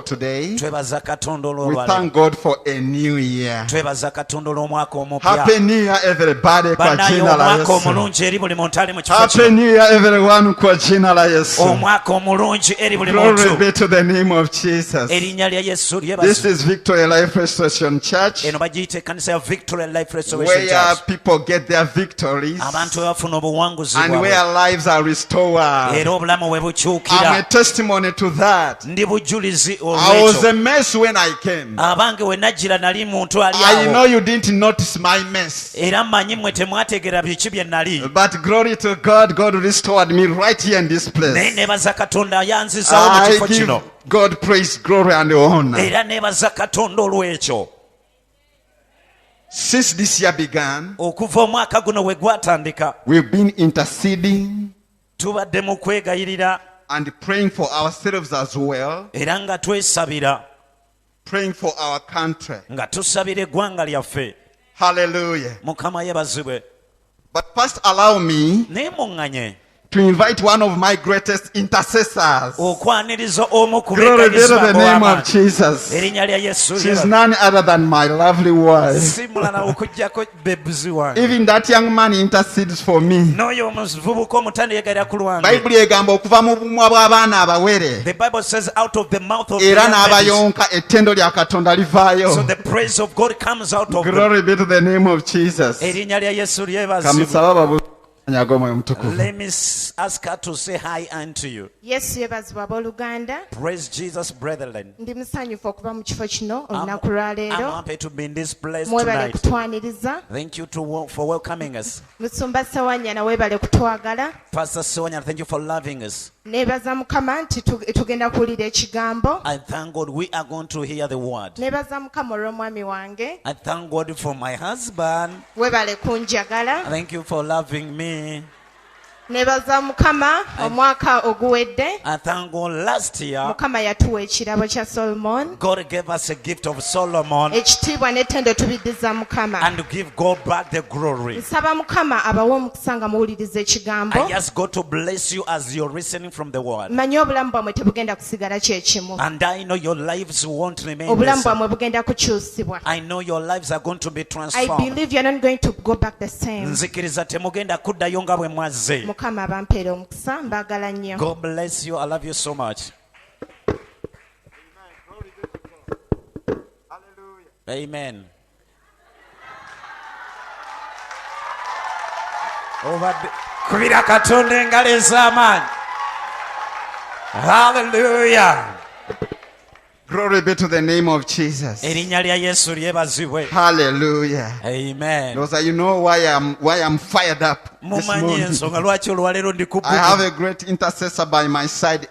for today. twebaza katonda We olw'olwaleero. thank God for a new year. twebaza katonda olw'omwaka omupya. Happy New Year, everybody. Kwa bannaye jina la omwaka Yesu. omulungi eri buli muntu ali mu kifo Happy kino. New Year, everyone. Kwa jina la Yesu. omwaka omulungi eri buli Glory muntu. be to the name of Jesus. erinnya lya yesu This lyebazibwe. is Victory Life Restoration Church, eno bagiyita ekkanisa ya Victory Life Restoration where Church. people get their victories abantu we bafuna obuwanguzi and bwabwe. where lives are restored. era obulamu bwe I'm a bukyukira. testimony to that. ndi bujulizi I was a olwekyo. mess when I came. abange we najjira nali muntu ali I know awo. you didn't notice my mess. era mmanyi mmwe temwategeera biki bye nali. But glory to God, God restored me right here in this naye place. nebaza katonda ayanzizawo mu I kifo give kino. God praise, glory and honor. era nebaza katonda olw'ekyo. Since this year began, okuva omwaka guno we gwatandika we've been interceding tubadde mu kwegayirira and praying for ourselves as well, era nga twesabira praying for our country. nga tusabira eggwanga lyaffe. Hallelujah. mukama yebazibwe. But first allow me naye muŋŋanye to invite one of my greatest intercessors. okwaniriza omu ku Glory be to the beegayizibwa name of b'amaanyi. Jesus. erinnya lya yesu She's none other than my lovely wife. si mulala okugjako bebuzi wange. Even that young man intercedes for me. n'oyo omuvubuka omutanda yeegalira ku lwange. Bayibuli egamba okuva mu bumwa bw'abaana abawere The Bible says out of the mouth of the era young babies, n'abayonka ettendo lya Katonda so livaayo. the praise of God comes out of them. Glory be to the name of Jesus. erinnya lya yesu lyebazibwe. Kamusaba babuulize Omwoyo Mutukuvu. Let me ask her to say hi unto you. yesu yebazibwa abooluganda. Praise Jesus, brethren. ndi musanyufu okuba mu kifo kino olunaku I'm lwaleero. happy to be in this place mwebale tonight. kutwaniriza. Thank you for welcoming us. musumba sewanyana weebale kutwagala. Pastor Sewanya, thank you for loving us. neebaza mukama nti tugenda kuwulira ekigambo. I thank God we are going to hear the word. neebaza mukama olw'omwami wange. I thank God for my husband. weebale kunjagala. Thank you for loving me. neebaza mukama omwaka oguwedde. I thank God last year mukama yatuwa ekirabo kya solomon. God gave us a gift of Solomon ekitiibwa n'ettendo tubiddiza mukama. and to give God back the glory. nsaba mukama abawe omukisa nga muwuliriza ekigambo. I ask God to bless you as you're listening from the word. mmanyi obulamu bwammwe tebugenda kusigala kyekimu. And I know your lives won't remain obulamu the same. bwammwe bugenda kukyusibwa. I know your lives are going to be I transformed. believe you're not going to go back the same. Nzikiriza temugenda kuddayo nga bwe mwazze. mukama abampeera omukisa mbaagala nnyo. God bless you. I love you so much. Amen. Kubira katonda engalo ez'amaanyi. Hallelujah. Glory be to the name of Jesus. erinnya lya yesu lyebazibwe. Hallelujah. Amen. Because you know why I'm fired up this mumanyi morning. ensonga lwaki olwaleero ndi ku I have bbugu. a great intercessor by my side.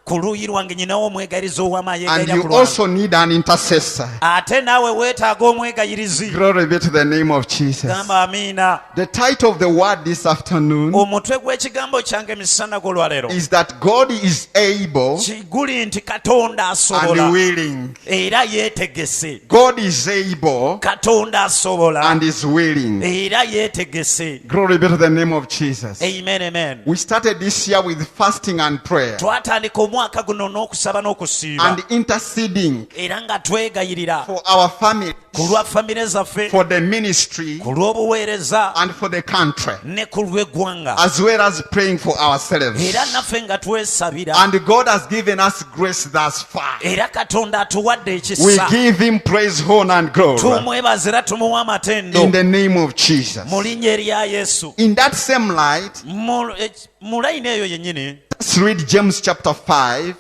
ku luuyi lwange nyinawo omwegayiriza ow'amaanyi And yeegayirira you ku lwange. also need an intercessor. ate naawe weetaaga omwegayirizi. Glory be to the name of Jesus. gamba amiina. The title of the word this afternoon omutwe gw'ekigambo kyange misana gw'olwaleero is that God is able kiguli nti katonda and asobola willing. era yeetegese. God is able katonda asobola and is willing. era yeetegese. Glory be to the name of Jesus. Amen, amen. We started this year with fasting and prayer twatandika omwaka guno n'okusaba n'okusiiba and interceding era nga twegayirira for our family, ku lwa famire zaffe, for the ministry, ku lw'obuweereza and for the country, ne ku lw'eggwanga, as well as praying for ourselves. era naffe nga twesabira. And God has given us grace thus far. era katonda atuwadde We ekisa. give Him praise, honor, and glory tumwebaza era tumuwa amatendo in the name of Jesus. mu linnya erya yesu. In that same light, mu layini eyo yennyini let's read James chapter 5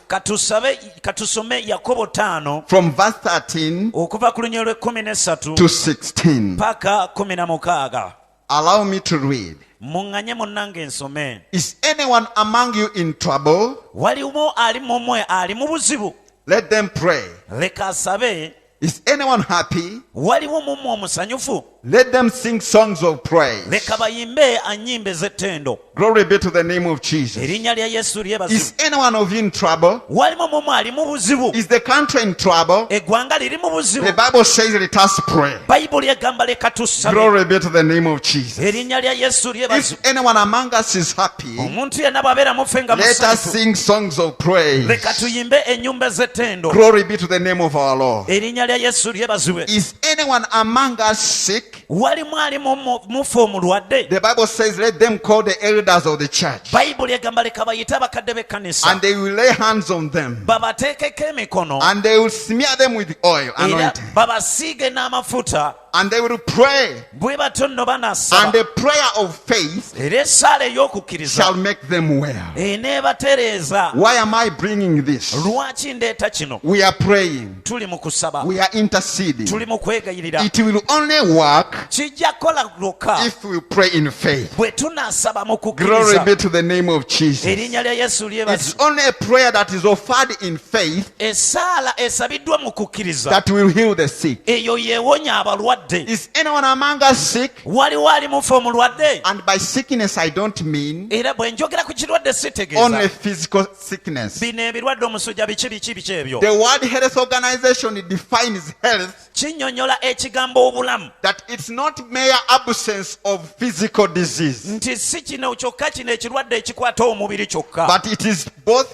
katusome yakobo 5 from verse 13 okuva ku lunya lw'13 to 16. paka 16. Allow me to read. muŋŋanye munnange ensome. Is anyone among you in trouble? waliwo ali mumwe ali mu buzibu? Let them pray. leka asabe. Is anyone happy? waliwo mumwe omusanyufu? let them sing songs of praise. leka bayimbe anyimbe z'ettendo. Glory be to the name of Jesus. Erinnya lya Yesu Is lyebazibwe. anyone of you in trouble? Walimu mumu ali mu buzibu. Is the country in trouble? Eggwanga liri mu The buzibu. Bible says let us pray. Bayibuli egamba leka tusabe. Glory be to the name of Jesus. Erinnya lya Yesu lyebazibwe. If anyone among us is happy, Omuntu yenna bw'abeera mufe nga let us musanyufu. sing songs of praise. Leka tuyimbe ennyumba z'ettendo. Glory be to the name of our Lord. Erinnya lya Yesu lyebazibwe. Is anyone among us sick? Walimu ali mufu omulwadde. The Bible says let them call the elders of the church, Bayibuli egamba leka bayite abakadde b'ekkanisa. and they will lay hands on them, Babateekeko emikono. and they will smear them with oil, Era anointing, babasiige n'amafuta. and they will pray, Bwe batyo nno and banaasaba. the prayer of faith Era essaala ey'okukkiriza shall make them well. eneebatereeza. Why am I bringing this? Lwaki ndeeta kino? We are praying, Tuli mu kusaba. we are interceding. Tuli mu kwegayirira. It will only work Kijja kukola lwokka if we pray in faith. bwe tunaasaba mu Glory kukkiriza. be to the name of Jesus. Erinnya lya Yesu It's lyebazibwe. only a prayer that is offered in faith Essaala esabiddwa mu kukkiriza. that will heal the sick. Eyo yeewonya abalwadde. Is anyone among us sick? Waliwo ali mufu omulwadde? And by sickness, I don't mean Era bwe njogera ku kirwadde only sitegeeza. physical sickness. Bino ebirwadde omusujja biki ebyo. The World Health Organization defines health Kinnyonnyola ekigambo obulamu. that it's not mere absence of physical disease, Nti si kino kyokka kino ekirwadde ekikwata omubiri kyokka. but it is both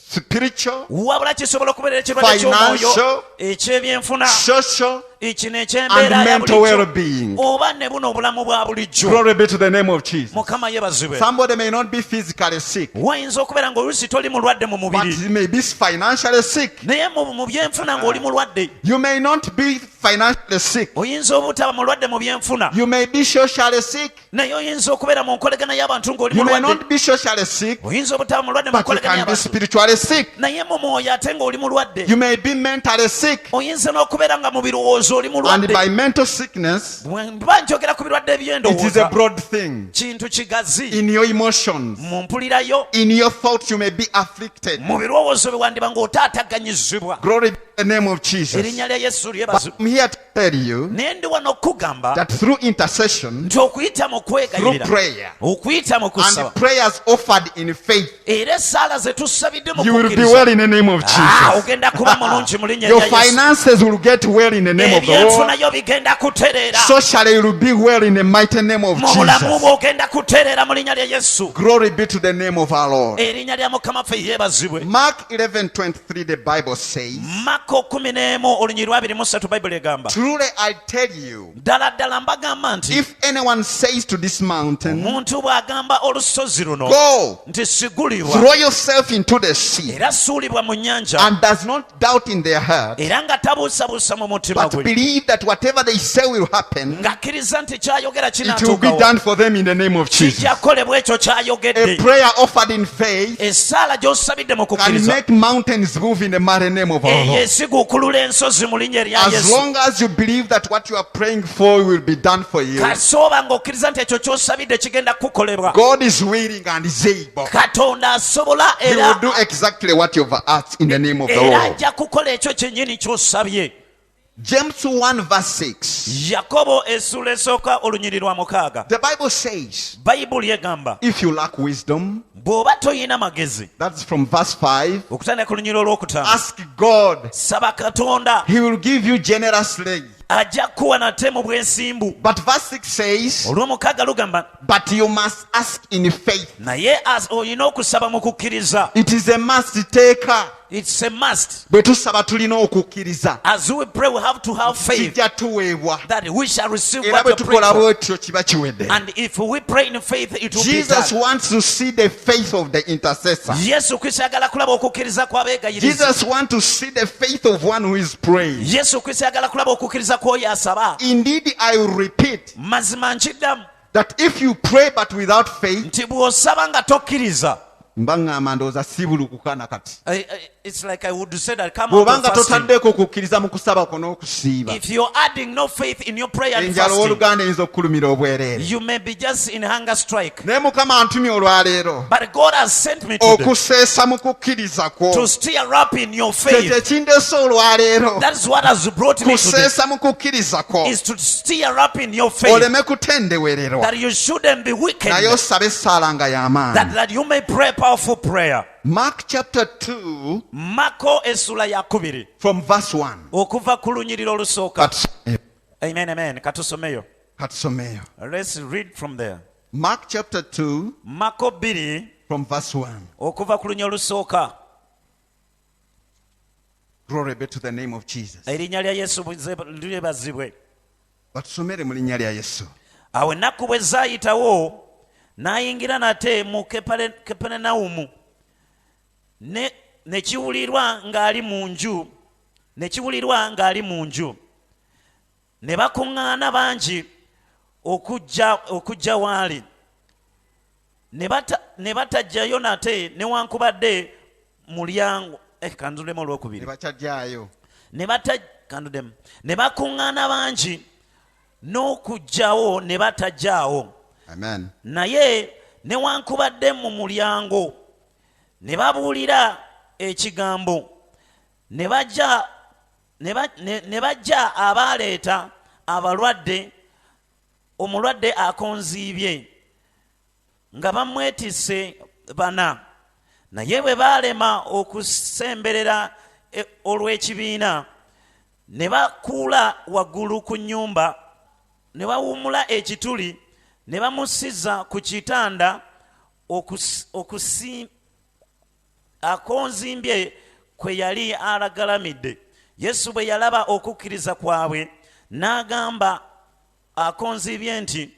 spiritual, Wabula kisobola okubeera ekirwadde Financial, ky'omwoyo, eky'ebyenfuna, social, kino and eky'embeera ya mental bulijjo, well-being. oba ne buno obulamu bwa bulijjo. Glory be to the name of Jesus. Mukama yeebazibwe. Somebody may not be physically sick, Wayinza okubeera ng'oluusi toli mulwadde mu but mubiri, he may be financially sick. naye mu byenfuna ng'oli mulwadde. You may not be financially sick. Oyinza obutaba mulwadde mu byenfuna, You may be socially sick. naye oyinza okubeera mu nkolagana y'abantu ng'oli You may mulwadde. not be socially sick, Oyinza obutaba mulwadde mu but you nkolagana can be y'abantu, spiritually sick. naye mu mwoyo ate ng'oli mulwadde. You may be mentally sick, Oyinza n'okubeera nga mu birowoozo oli and mulwadde. by mental sickness, Bwe mba njogera ku birwadde it is a eby'endowooza, broad thing. kintu kigazi. In your emotions, Mu mpulirayo, in your thoughts, you may be afflicted. mu birowoozo bye wandiba ng'otaataganyizibwa. Glory be to the name of Jesus. Erinnya lya Yesu But lyebazibwe. I'm here to tell you Naye ndi wano okukugamba that through intercession, nti okuyita mu through kwegayirira, prayer, okuyita mu and kusaba, prayers offered in faith, era essaala ze tusabidde mu you will be kukkiriza, well in the name of Jesus. ogenda kuba mulungi mu linnya Your lya Yesu. finances will get well in the name of the Ebyenfuna Lord. yo bigenda kutereera, Socially, you will be well in the mighty name of mu bulamu Jesus. bwe ogenda kutereera mu linnya lya Yesu. Glory be to the name of our Lord. Erinnya lya Mukama ffe yeebazibwe. Mark 11:23, the Bible says, Mako 11 olunyiri lwa 23 Bayibuli egamba, truly I tell you, ddala ddala mbagamba nti if anyone says to this mountain, omuntu bw'agamba olusozi luno go, nti sigulibwa throw yourself into the sea, era suulibwa mu nnyanja, and does not doubt in their heart, era nga tabuusabuusa mu mutima but gwe, believe that whatever they say will happen, ng'akkiriza nti kyayogera it will be kinaatuukawo, done for them in the name of Jesus. kijja kukolebwa ekyo A kyayogedde. prayer offered in faith Essaala gy'osabidde mu can kukkiriza make mountains move in the mighty name of our eyo Lord. esiguukulula ensozi mu linnya erya As Yesu. long as you believe that what you are praying for will be done for you, Kasooba ng'okkiriza nti ekyo ky'osabidde kigenda kukolebwa, God is willing and is able. Katonda asobola He will era do exactly what you've asked in the name of the era Lord. ajja kukola ekyo kyennyini ky'osabye. James 1 verse 6. Yakobo essula esooka olunyiri lwa 6. The Bible says, Bayibuli egamba if you lack wisdom, bw'oba toyina magezi, that's from verse 5, okutandika ku lunyiri olwokutaano, ask God. saba Katonda He will give you generously. ajja kuwa nate mu bwesimbu. But verse 6 says, Olw'omukaaga lugamba but you must ask in faith. naye olina okusaba mu kukkiriza. It is a must taker. It's a must. Bwe tusaba tulina okukkiriza. As we pray, we have to have faith Kijja tuweebwa. that we shall receive Era what bwe we pray tukola for. bwetyo kiba kiwedde. And if we pray in faith, it will be Jesus done. wants to see the faith of the intercessor. Yesu Kristo ayagala kulaba okukkiriza kw'abeegayiriza. Jesus wants to see the faith of one who is praying. Yesu Kristo ayagala kulaba okukkiriza kw'oyo asaba. Indeed, I will repeat Mazima nkiddamu that if you pray but without faith, nti bw'osaba nga tokkiriza, Mbaŋŋamba ndowooza sibulukuka na kati. It's like I would say that come out Bw'obanga of fasting. totaddeeko kukkiriza mu kusaba kwo n'okusiiba, If you're adding no faith in your prayer and enjala fasting, w'Oluganda eyinza okukulumira obwereere. you may be just in hunger strike. Naye Mukama antumye olwaleero But God has sent me today okuseesa mu kukkiriza kwo. to stir up in your Kye faith. kindeese olwaleero That's what has brought me today, kuseesa mu kukkiriza kwo, is to stir up in your faith, oleme kutendewererwa, that you shouldn't be wicked, naye osabe essaala nga y'amaanyi. that you may pray powerful prayer. Mark chapter 2 Mako essula ya 2 from verse 1. okuva ku lunyiriro olusooka. Katusomeyo. Amen, amen. Katusomeyo. Katusomeyo. Let's read from there. Mark chapter 2 Mako 2 from verse 1. okuva ku lunyiriro olusooka. Glory be to the name of Jesus. Erinnya lya Yesu lyebazibwe. Batusomere mu linnya lya Yesu. Awo ennaku bwe zaayitawo n'ayingira nate mu Kaperunawumu, ne kiwulirwa ng'ali mu nju, ne bakuŋŋaana bangi okujja waali, ne batajjayo nate newankubadde mulyango. Kanzulemu olwokubiri. Ne bakyajjaayo. Ne bakuŋŋaana bangi n'okujjawo ne batajjaawo. Amen. Naye newankubadde mu mulyango ne babuulira ekigambo, ne bajja abaleeta abalwadde, omulwadde akonziibye nga bamwetisse bana. Naye bwe baalema okusemberera olw'ekibiina, ne bakuula waggulu ku nnyumba, ne bawummula ekituli, ne bamusiza ku kitanda akonzimbye kwe yali alagalamidde. Yesu bwe yalaba okukkiriza kwabwe, n'agamba akonzimbye nti,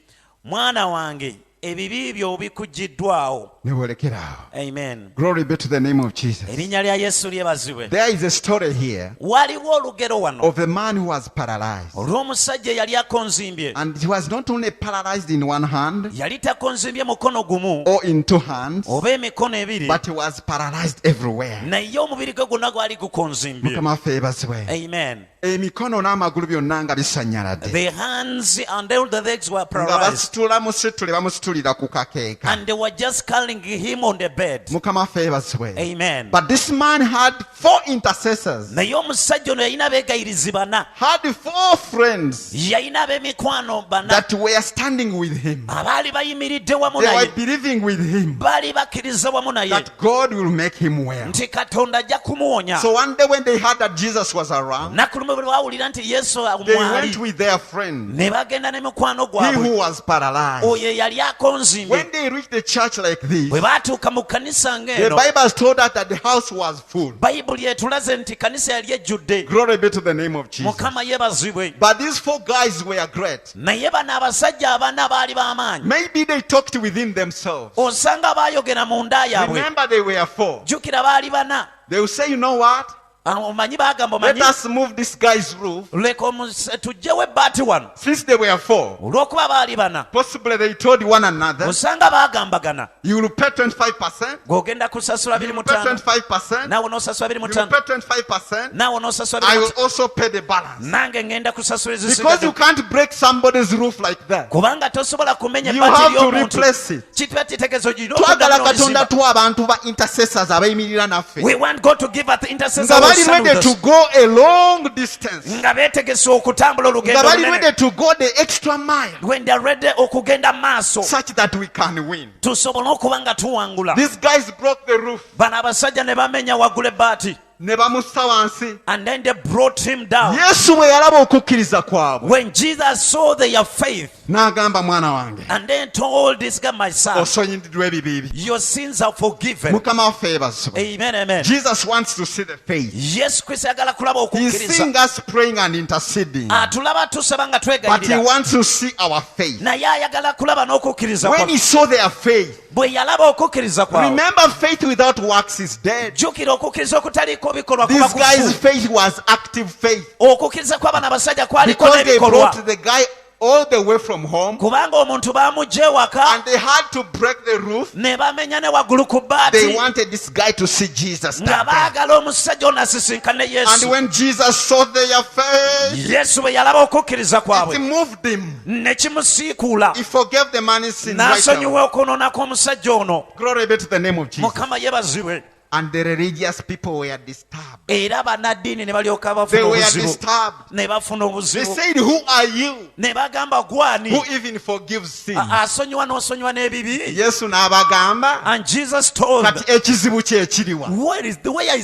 mwana wange, ebibi byo bikuggiddwawo. Ne bolekeraawo. Amen. Glory be to the name of Jesus. Erinnya lya Yesu lyebazibwe. There is a story here Waliwo olugero wano of a man who was paralyzed. olw'omusajja yali akonzimbye. And he was not only paralyzed in one hand Yali takonzimbye mukono gumu or in two hands, oba emikono ebiri, but he was paralyzed everywhere. naye omubiri gwe gwonna gwali gukonzimbye. Mukama waffe yeebazibwe. Amen. Emikono n'amagulu byonna nga bisanyaladde. The hands and all the legs were Nga paralyzed, basitula musitule bamusitulira ku kakeeka. and they were just carrying him on the bed. Mukama waffe yeebazibwe. Amen. But this man had 4 intercessors, Naye omusajja ono yalina abeegayirizi bana, had 4 friends yalina ab'emikwano bana that were standing with him. abaali bayimiridde wamu They were naye, believing with him baali bakkiriza wamu naye that God will make him well. nti Katonda ajja kumuwonya. So one day when they heard that Jesus was around, Nakku lumu bwe baawulira nti Yesu they mwali, went with their friend, ne bagenda ne mukwano he gwabwe, who was paralyzed. oyo yali akonzimbye. When they reached the church like this, Bwe baatuuka mu kanisa the ng'eno, Bible has told us that the house was full. bayibuli etulaze nti kanisa yali ejjudde. Glory be to the name of Jesus. Mukama yeebazibwe. But these 4 guys were great. Naye bano abasajja abana baali b'amaanyi. Maybe they talked within themselves. Osanga baayogera mu nda yaabwe. Remember, they were 4. Jjukira baali bana. They will say, you know what? Omanyi bagamba, Let omanyi, us move this guy's roof. leka tugyewo ebbaati wano. Since they were 4, Olw'okuba baali bana, possibly they told one another, osanga bagambagana, you will pay 25%, ng'ogenda kusasula you will pay 25, 25%, naawe n'osasula you will 25, pay 25%. naawe n'osasula I will 25, also pay the balance. nange ngenda kusasula Because you ezisigadde. can't break somebody's roof like that. Kubanga tosobola kumenya You ebbaati have to ly'omuntu. replace it. Kitwa kitegeezo gino Twagala okuddamu Katonda n'olizimba. tuwa abantu ba intercessors abayimirira naffe. We want God to give us the intercessors Nga who bali stand ready with to us. go a long distance. Nga beetegese okutambula Nga olugendo bali lunene. ready to go the extra mile When they are ready okugenda maaso, such that we can win. tusobole okuba nga tuwangula. These guys broke the roof. Bano abasajja ne bamenya waggulu ebbaati, Ne bamussa wansi. and then they brought him down. Yesu bwe yalaba okukkiriza kwabwe When Jesus saw their faith, n'agamba mwana wange and then told this guy, my son, osonyiddwa ebibi byo. your sins are forgiven. Mukama waffe yeebazibwe. Amen, amen. Jesus wants to see the faith. Yesu Kristo ayagala kulaba He's okukkiriza. seeing us praying and interceding. Atulaba tusaba nga But he twegayirira, wants to see our faith. naye ayagala kulaba n'okukkiriza When kwaffe. he saw their faith, Bwe yalaba okukkiriza kwabwe, remember faith without works is dead. jjukira okukkiriza okutaliiko bikolwa kuba This guy's kufu. faith was active faith. Okukkiriza kw'abana abasajja kwaliko Because they n'ebikolwa. brought the guy all the way from home, kubanga omuntu bamugja ewaka and they had to break the roof. ne bamenya ne waggulu ku They bbaati wanted this guy to see Jesus nga that day. baagala omusajja ono asisinkane And yesu. when Jesus saw their faith, yesu bwe yalaba okukkiriza it kwabwe moved him. ne kimusiikuula He forgave the man's sin right n'asonyiwa away. okwonoona kw'omusajja ono. Glory be to the name of Jesus. mukama yebazibwe. And the religious people were disturbed. era bannaddiini ne balyoka They bafuna were obuzibu disturbed. ne bafuna They obuzibu said, who are you ne bagamba gwani who even forgives sin? asonyiwa n'osonyiwa n'ebibi. Yesu n'abagamba, And Jesus told kati ekizibu kye ekiriwa. where is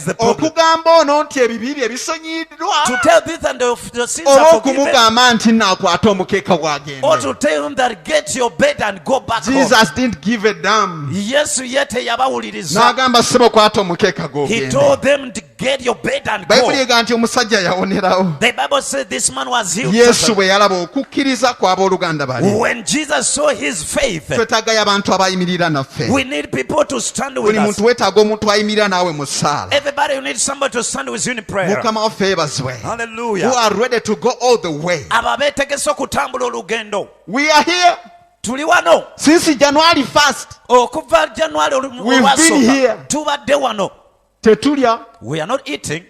the problem? Okugamba ono nti ebibi bye bisonyiddwa, To tell this and the sins are oba forgiven, okumugamba nti naakwata omukeeka or gwagenda. to tell him that get your bed and go back home. Jesus didn't give a damn. yesu ye teyabawuliriza. N'agamba ssebo kwata omukeeka He gw'ogende. told them to get your bed and go. Bayibuli ega nti omusajja yawonerawo. The Bible says this man was healed. Yesu bwe yalaba okukkiriza kw'abooluganda bali. When Jesus saw his faith, Twetaagayo abantu abayimirira naffe. we need people to stand with Buli us. muntu weetaaga omuntu ayimirira naawe mu ssaala. Everybody, you need somebody to stand with you in prayer. Mukama waffe yeebazibwe. Who Hallelujah. are ready to go all the way. abo abeetegese okutambula olugendo. We are here Tuli wano since January 1st. okuva January We've been here. tubadde wano. Tetulya, We are not eating,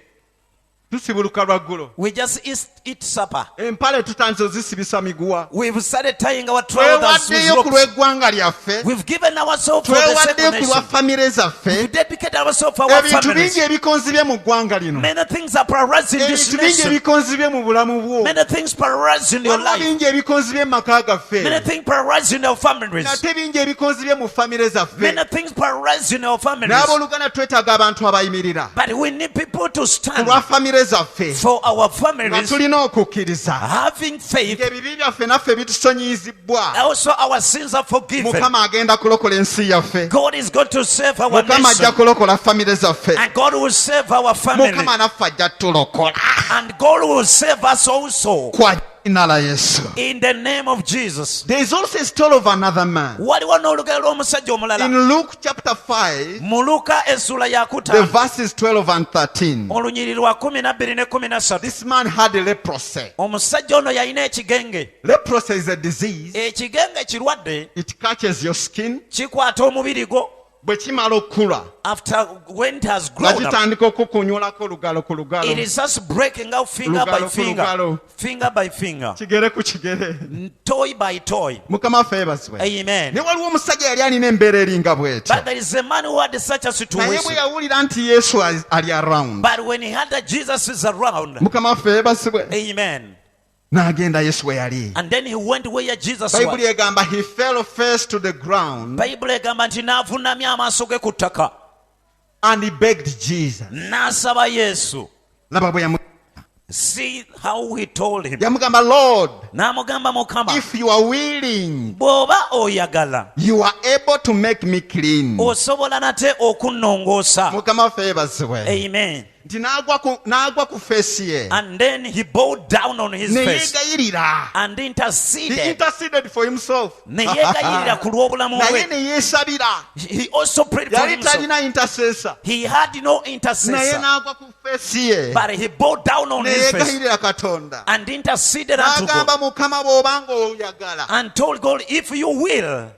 tusibuluka lwaggulo. we just eat supper. Empale tutandise ozisibisa miguwa. We've started tying our trousers with Twewaddeyo ku ropes. lw'eggwanga lyaffe. We've given ourselves for the Twewaddeyo second ku lwa nation. famire zaffe. We dedicate ourselves for our Ebintu families. bingi ebikonzibye mu ggwanga lino. Many things are paralyzed in this Ebintu bingi nation. ebikonzibye mu bulamu bwo. Many things paralyzed in your Waliwo life. bingi ebikonzibye mu maka Many gaffe. things paralyzed in your families. Nate bingi ebikonzibye mu famire zaffe. Many things paralyzed in your families. N'abooluganda twetaaga abantu abayimirira. But we need people to Ku stand lwa famire zaffe. for our Nga families, tulina okukkiriza. having faith. Ng'ebibi byaffe naffe bitusonyiyizibwa. Also, our sins are forgiven. Mukama agenda kulokola ensi yaffe. God is going to save our Mukama ajja nation. kulokola famire zaffe. And God will save our family. Mukama naffe ajja tulokola. And God will save us also. Kwa jina la Yesu. In the name of Jesus. There is also a story of another man. Waliwo n'olugero lw'omusajja omulala. In Luke chapter 5, Mu Luka essula ya the kutaano, verses 12 and 13. olunyiriri lwa 12 ne 13. This man had a leprosy. Omusajja ono yalina ekigenge. Leprosy is a disease. Ekigenge kirwadde, It catches your skin. kikwata omubiri gwo. Bwe kimala okukula, After when it has nga grown up, kitandika okukunyulako lugalo ku it lugalo. is just breaking out finger by Lugalo ku finger. lugalo. Finger by finger. Kigere ku kigere. Toy by toy. Mukama waffe yeebazibwe. Amen. Ne waliwo omusajja yali alina embeera eringa bw'etyo. But there is a man who had such a Naye bwe situation. yawulira nti Yesu ali around. But when he heard that Jesus is around, Mukama waffe yeebazibwe. amen. N'agenda Yesu we yali. And then he went where Jesus Bayibuli was. egamba he fell face to the ground Bayibuli egamba nti n'avunnamya amaaso ge ku ttaka. and he begged Jesus. N'asaba Yesu. Laba bwe See how he told him. yamugamba, Lord, N'amugamba Mukama, if you are willing, bw'oba oyagala, you are able to make me clean. osobola nate okunnongoosa. Mukama waffe yeebazibwe. Amen. Nti n'agwa ku feesi ye. And then he bowed down on his Ne face yeegayirira. and He interceded. interceded for himself. Ne yeegayirira ku lw'obulamu Naye bwe. ne yeesabira. He also prayed for Yali himself. talina intercessor. He had no Naye intercessor. n'agwa ku feesi ye. But he bowed down on Ne his face yeegayirira Katonda. and interceded unto God. N'agamba Mukama bw'obanga oyagala. And told God, if you will,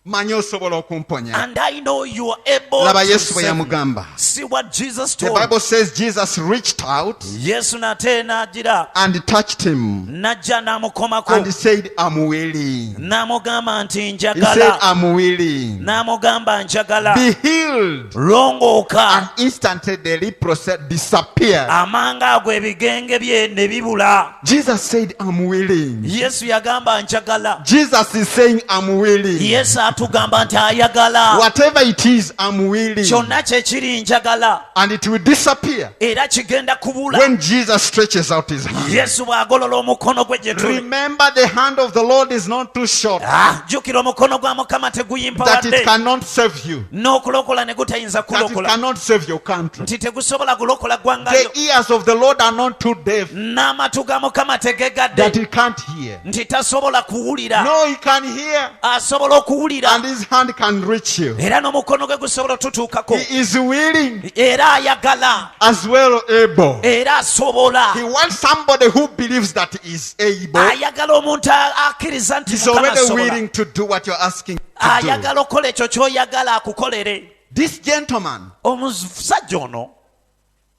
Manyi osobola okumponya. and I know you are able Laba to Yesu bwe save me. yamugamba. See what Jesus The told. Bible says Jesus reached out Yesu nate n'agira and touched him n'ajja n'amukomako and he said, I'm willing. n'amugamba nti He said, njagala. I'm willing. N'amugamba njagala. Be healed. Longooka. And instantly the leprosy disappeared. Amanga ago ebigenge bye ne bibula. Jesus said, I'm willing. Yesu yagamba njagala. Jesus is saying, I'm willing. Yesu atugamba nti ayagala. Whatever it is, I'm willing. Kyonna kyekiri njagala. And it will disappear Era kigenda kubula. when Jesus stretches out his hand. Yesu bw'agolola omukono gwe gye tuli. Remember, the hand of the Lord is not too short Jjukira omukono gwa Mukama teguyimpa that it wadde. cannot save you, N'okulokola ne gutayinza that it kulokola. cannot save your country. Nti tegusobola kulokola ggwanga The lyo. ears of the Lord are not too deaf N'amatu ga Mukama that tegegadde. he can't hear. Nti tasobola kuwulira. No, he can hear. Asobola okuwulira. okuwulira and his hand can reach you. era n'omukono gwe gusobola otutuukako He is willing era ayagala as well able. era asobola He wants somebody who believes that he is able. ayagala omuntu akkiriza nti He's Mukama already asobola willing to do what you're asking to do. ayagala okukola ekyo ky'oyagala akukolere This gentleman, omusajja ono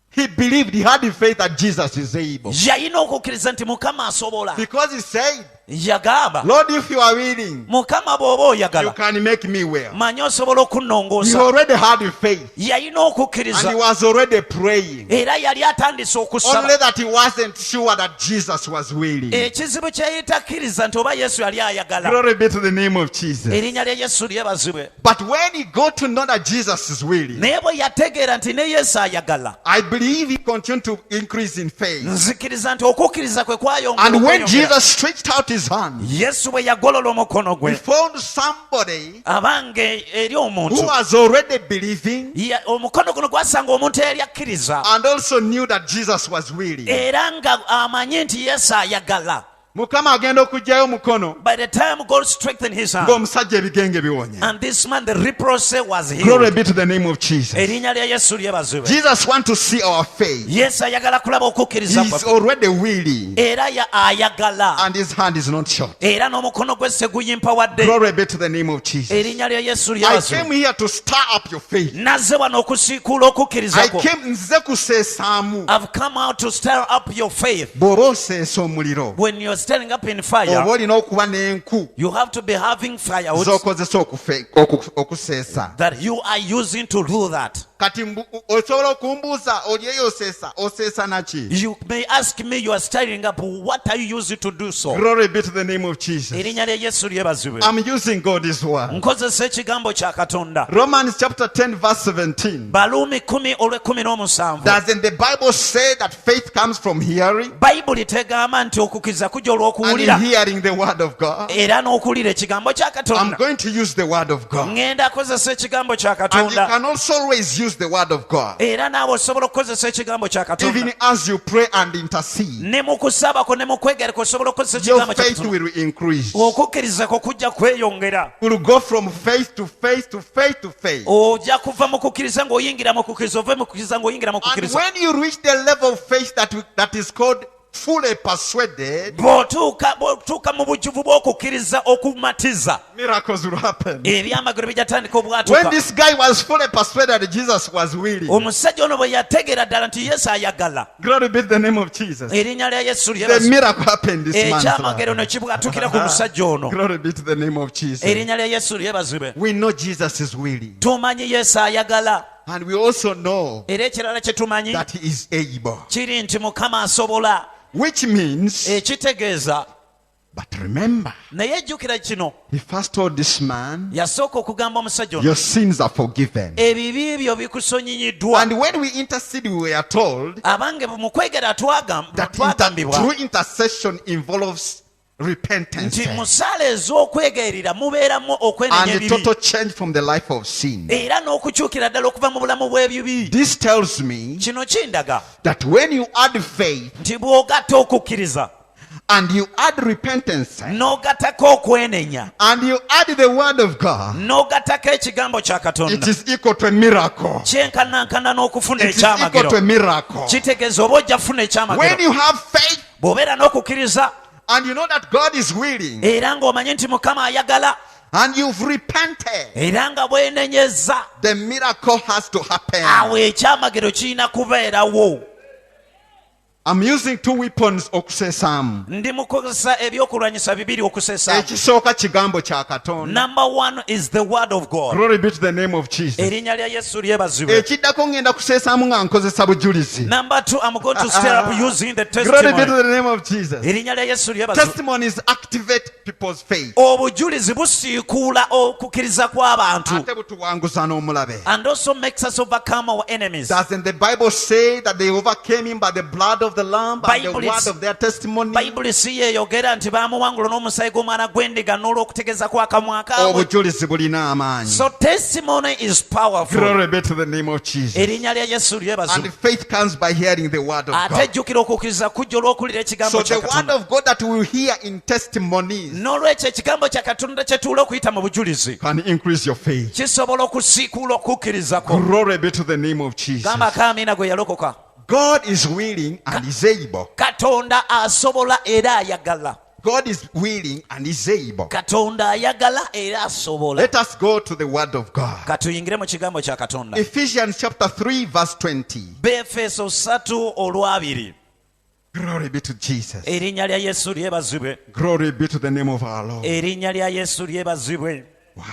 he believed, he had the faith that Jesus is able. yalina okukkiriza nti Mukama asobola Because he said, yagamba Lord, if you are willing, Mukama bw'oba you oyagala can make me well. manyi osobola He okunnongoosa already had the faith yalina and he okukkiriza was already praying. era yali atandise okusaba Only that he wasn't sure that Jesus was willing. ekizibu kyeyitakkiriza nti oba yesu yali ayagala Glory be to the name of Jesus. erinnya lya yesu lyebazibwe But when he got to know that Jesus is willing, naye bwe yategeera nti ne yesu ayagala I believe he continued to increase in faith. nzikiriza nti okukkiriza kwe kwayongera And when okweyongera. Jesus stretched out his hand, yesu bwe yagolola omukono he gwe found somebody abange eri who omuntu was already believing omukono guno gwasanga omuntu eyali akkiriza and also knew that Jesus was willing. era nga amanyi nti yesu ayagala Mukama agenda okugyayo mukono by the time God strengthened his hand ng'omusajja ebigenge biwonye. and this man the leprosy was Glory healed be to the name of Jesus. erinnya lya yesu lyebazibwe Jesus wants to see our faith. yesu ayagala kulaba okukkiriza He's kwaffe already willing era ayagala and his hand is not short. era n'omukono gwe seguyimpawadde Glory be to the name of Jesus. erinnya lya yesu I lyebazibwe came here to stir up your faith. nazze wano okusiikuula okukkiriza I kwo came nze kuseesaamu. I've come out to stir up your faith Bw'oba oseesa omuliro, when you're stirring up in fire oba olina okuba n'enku you have to be having firewood z'okozesa okuseesa. that you are using to do that. Kati osobola okumbuuza oli eyo oseesa naki? You may ask me, you are stirring up, what are you using to do so? Glory be to the name of Jesus. erinnya lya yesu lyebazibwe I'm using God's word. nkozesa ekigambo kya katonda Romans chapter 10 verse 17. baluumi 10:17 Doesn't the Bible say that faith comes from hearing bayibuli tegamba nti okukkiriza kujja and olw'okuwulira hearing the word of God? era n'okuwulira ekigambo kya I'm katonda going to use the word of God. ŋŋenda kozesa ekigambo kya And you katonda can also always use the word of God. era naawe osobola okukozesa ekigambo kya katonda Even as you pray and intercede, ne mu kusabako ne mu kwegereka osobola okukozesa your ekigambo kya faith katonda will increase. okukkiriza kwo kujja kweyongera Will go from faith to faith to faith to faith. ojja kuva mu kukkiriza ng'oyingira mu kukkiriza ove mu kukkiriza ng'oyingira mu And kukkiriza when you reach the level of faith that is called fully persuaded, bw'otuuka mu bujjuvu bw'okukkiriza okumatiza miracles will happen. ebyamagero bijatandika When obwatuka this guy was fully persuaded that Jesus was willing, omusajja ono bwe yategeera ddala nti yesu ayagala glory be to the name of Jesus, erinnya lya yesu the lyebazibwe miracle happened this ekyamagero ne month. kibwatukira ku musajja ono Glory be to the name of Jesus. erinnya lya yesu lyebazibwe We know Jesus is willing. tumanyi yesu ayagala And we also know era ekirala kye tumanyi that he is able. kiri nti mukama asobola Which means, ekitegeeza but remember, naye ejjukira kino he first told this man, yasooka okugamba omusajja ono your sins are forgiven. ebibi byo bikusonyiyiddwa And when we intercede, we are told abange mu kwegera that twagambibwa true intercession involves repentance nti mu ssaala ez'okwegerera mubeeramu okwenenya and a ebibi total change from the life of sin. era n'okukyukira ddala okuva mu bulamu bw'ebibi This tells me kino kindaga that when you add faith nti bw'ogatta okukkiriza and you add repentance n'ogattako okwenenya and you add the word of God, n'ogattako ekigambo kya it katonda is equal to a miracle. kyenkanankana n'okufuna It is equal to a ekyamagero miracle. kitegeeza oba ojja kufuna When ekyamagero you have faith bw'obeera n'okukkiriza and you know that God is willing era ng'omanye nti mukama ayagala and you've repented, era nga bwenenyeza the miracle has to happen. awo ekyamagero kirina kubeerawo I'm using two weapons okuseesaamu. ndi mukozesa ebyokulwanyisa bibiri okusesa Ekisooka kigambo kya Katonda. number one is the word of God Glory be to the name of Jesus. erinnya lya yesu lyebazibwe Ekiddako ngenda kuseesaamu nga nkozesa bujulizi. number two I'm going to stir up using the Glory be to testimony the name of Jesus. erinnya lya yesu lyebazibwe Testimonies activate people's faith. obujulizi busiikuula okukkiriza kw'abantu Ate butuwanguza n'omulabe. and also makes us overcome our enemies Doesn't the Bible say that they overcame him by the blood of of the Lamb and the Bible word is- of their testimony, bayibuli si yeeyogera nti baamuwangula n'omusaayi gw'omwana gw'endiga n'olw'okutegeeza kw'akamwa kaabwe. obujulizi bulina amaanyi. So testimony is powerful. Glory be to the name of Jesus. erinnya lya yesu And lyebazibwe. faith comes by hearing the word of ate God. ejjukira okukkiriza kujja olw'okuwulira ekigambo So kya the word katonda. of God that we will hear in testimonies n'olwekyo ekigambo kya katonda kye tuula okuyita mu bujulizi can increase your faith. kisobola okusiikuula okukkirizako. Glory be to the name of Jesus. gamba kaamina gwe yalokoka. God is willing and is able. katonda asobola era ayagala. God is willing and is able. katonda ayagala era asobola. Let us go to the word of God. katuyingire mu kigambo kya katonda. Ephesians chapter 3 verse 20. Befeso 3:2. Glory be to Jesus. erinnya lya yesu lyebazibwe. Glory be to the name of our Lord. erinnya lya yesu lyebazibwe. Wow.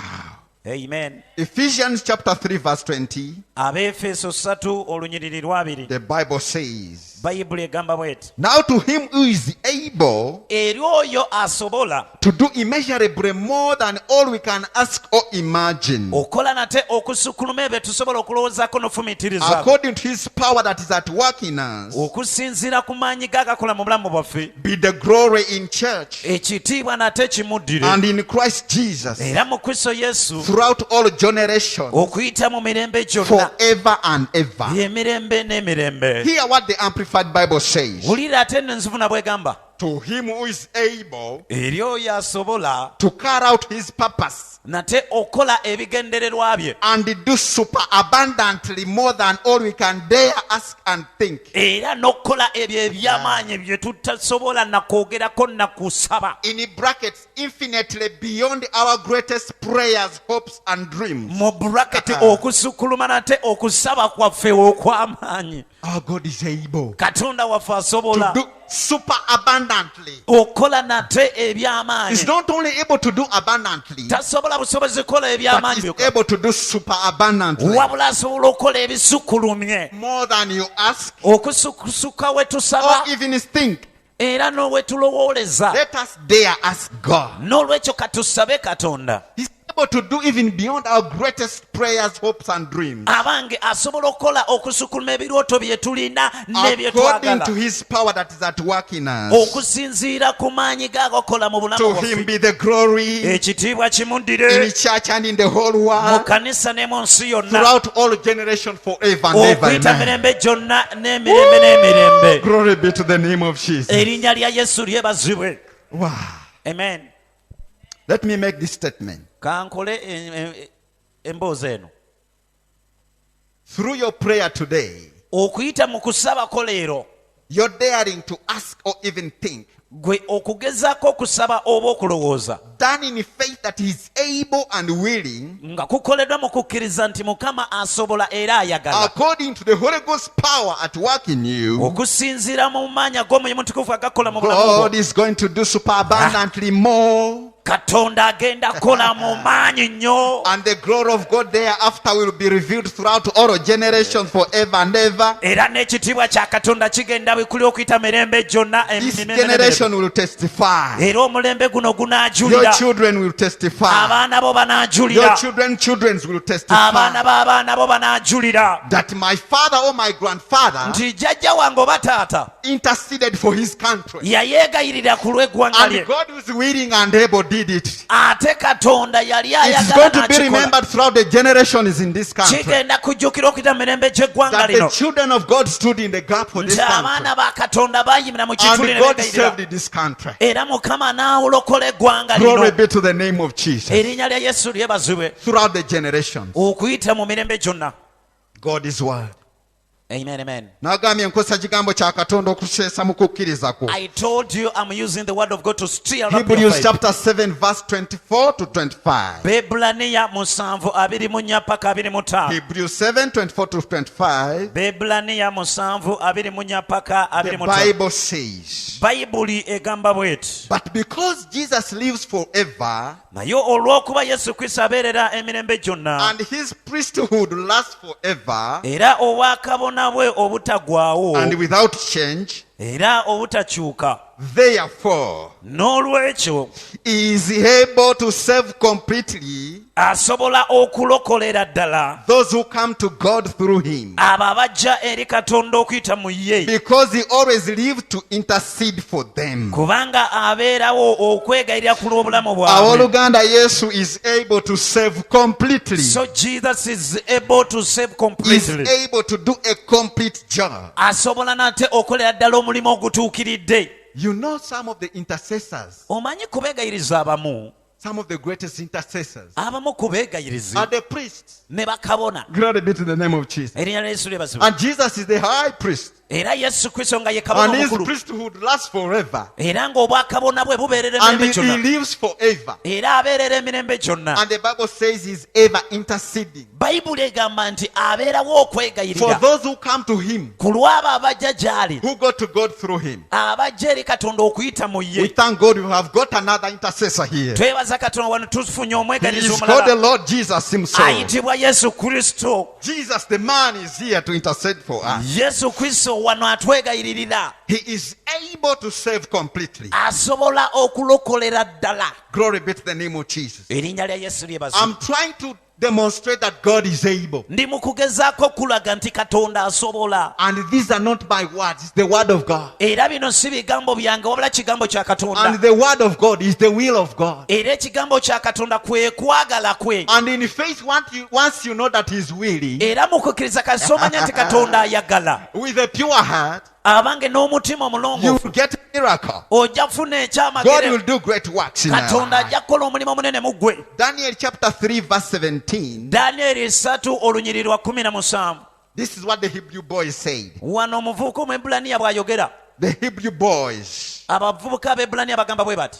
Amen. Ephesians chapter 3 verse 20. Abefeso 3:2. The Bible says, bayibuli egamba bweti. now to him who is able eri oyo asobola to do immeasurably more than all we can ask or imagine, okola nate okusukkuluma ebyo tusobola okulowoozako n'ofumiitiriza according to his power that is at work in us, okusinziira ku maanyi g'agakola mu bulamu bwaffe. be the glory in church ekitiibwa nate kimuddire and in Christ Jesus era mu kristo yesu throughout all generations, okuyita mu mirembe gyonna forever and ever. emirembe n'emirembe. Hear what the Amplified Bible says. wulira ate eno enzivuna bw'egamba To him who is able eri oyo asobola to carry out his purpose nate okola ebigendererwa bye and do super abundantly more than all we can dare ask and think, era n'okukola ebyo eby'amaanyi bye tutasobola nakwogerako nakusaba. in brackets, infinitely beyond our greatest prayers, hopes and dreams. mu buraketi okusukkuluma nate okusaba kwaffe okw'amaanyi. Our God is able katonda waffe to asobola do super abundantly. okola nate He's eby'amaanyi. not only able to do abundantly, tasobola busobozi kukola but eby'amaanyi he's byokka, able to do super abundantly. wabula asobola okukola ebisukkulumye More than you ask okusuka we or tusaba even think. era n'owe tulowooleza. Let us dare ask God. n'olwekyo katusabe katonda He's able to do even beyond our greatest prayers, hopes and dreams, abange asobola okukola okusukkuluma ebirooto bye tulina n'ebye according twagala to his power that is at work in us. okusinziira ku maanyi g'agakola mu bulamu To him bwaffe. be the glory ekitiibwa in kimuddire his church and in the whole mu world, kanisa ne mu nsi yonna throughout all generations, forever and ever. okuyita Amen. mirembe gyonna n'emirembe n'emirembe. Glory be to the name of Jesus. erinnya lya yesu lyebazibwe. Wow. Amen. Let me make this statement. kankole emboozi eno. Through your prayer today, okuyita mu kusabako leero you're daring to ask or even think, gwe okugezaako okusaba oba okulowooza done in faith that he's able and willing, nga kukoleddwa mu kukkiriza nti mukama asobola era ayagala, according to the Holy Ghost power at work in you. okusinziira mu maanyi ag'omwoyo mutukuvu agakola mu bulamu God bwo. is going to do super abundantly more, katonda agenda kukola mu maanyi nnyo and the glory of God thereafter will be revealed throughout all generations forever and ever. era n'ekitiibwa kya katonda kigenda bikuli okuyita mirembe gyonna This emirembe n'emirembe. generation will testify. era omulembe guno Your gunaajulira, children will testify. abaana bo Your banaajulira, children's will abaana testify b'abaana bo banaajulira that my father or my grandfather nti jjajja wange oba taata interceded for his country. yayeegayirira ku lw'eggwanga lye, And God who is willing and able did it. ate katonda yali It's going ayagala to be n'akikola. remembered throughout the generations in this country kigenda kujjukira okuyita mirembe gy'eggwanga that the lino children of God stood in the gap for this nti country. abaana ba katonda baayimira mu kituli And ne God beegayirira, saved this country. era mukama n'awolokola eggwanga Glory lino. be to the name of Jesus. erinnya lya yesu lyebazibwe. Throughout the generations, okuyita mu mirembe gyonna. God is word. Amen, amen. Nagambye nkozesa kigambo kya Katonda okuseesa mu kukkiriza kwo. I told you I'm using the word of God to stir up your Hebrews faith. chapter 7 verse 24 to 25. Bebulaniya 7:24 paka 25. Hebrews 7 24 to 25. Bebulaniya 7:24 paka The 25. Bible says, bayibuli egamba bweti. but because Jesus lives forever naye olw'okuba yesu kristo abeerera emirembe gyonna, and his priesthood lasts forever era obwakabona bwe obutagwawo, and without change, era obutakyuka, therefore n'olwekyo he is able to save completely asobola okulokolera ddala those who come to God through him. abo abajja eri katonda okuyita mu ye Because he always lives to intercede for them. kubanga abeerawo okwegayirira ku lw'obulamu bwabwe. Awoluganda Yesu is able to save completely. So Jesus is able to save Is completely. able to do a complete job. Asobola nate okolera ddala omulimu ogutuukiridde. You know some of the intercessors, Omanyi kubeegayiriza abamu, some of the greatest intercessors abamu ku beegayirizi are the priests. ne bakabona. Glory be to the name of Jesus. Erinnya lya Yesu lyebazibwe. And Jesus is the high priest. Era Yesu Kristo nga ye kabona And his omukulu. priesthood lasts forever. Era ng'obwakabona bwe bubeerera And emirembe he gyonna. lives forever. Era abeerera emirembe gyonna. And the Bible says he's ever interceding Bayibuli egamba nti abeerawo for okwegayirira those who come to him, ku lw'abo abajja gy'ali, who go to God through him. abajja eri katonda okuyita mu We ye. thank God we have got another intercessor here. Twebaza katonda wano tufunye He omwegayiriza is called the omulala Lord Jesus himself. ayitibwa Yesu Kristo. Jesus, the man, is here to intercede for us. Yesu Kristo wano atwegayiririra. He is able to save completely. Asobola okulokolera ddala. Glory be to the name of Jesus. Erinnya lya Yesu lyebazibwe. I'm trying to demonstrate that God is able. Ndi mu kugezaako okulaga nti katonda asobola. And these are not my words, it's the word of God. Era bino si bigambo byange wabula kigambo kya katonda. And the word of God is the will of God. Era ekigambo kya katonda kwe kwagala kwe. And in faith, once you know that he's willing, Era mu kukkiriza kasomanya nti katonda ayagala. with a pure heart, Abange n'omutima you omulongoofu will get a miracle. ojja kufuna God will ekyamagere. do great works in our Katonda life. ajja kukola omulimu omunene mu ggwe. Daniel chapter 3 verse 17. Danyeri 3 olunyiriri lwa 17. This is what the Hebrew boys said. Wano omuvubuka omwebulaniya bw'ayogera. The Hebrew boys, Abavubuka ab'ebulaniya bagamba bwe bati.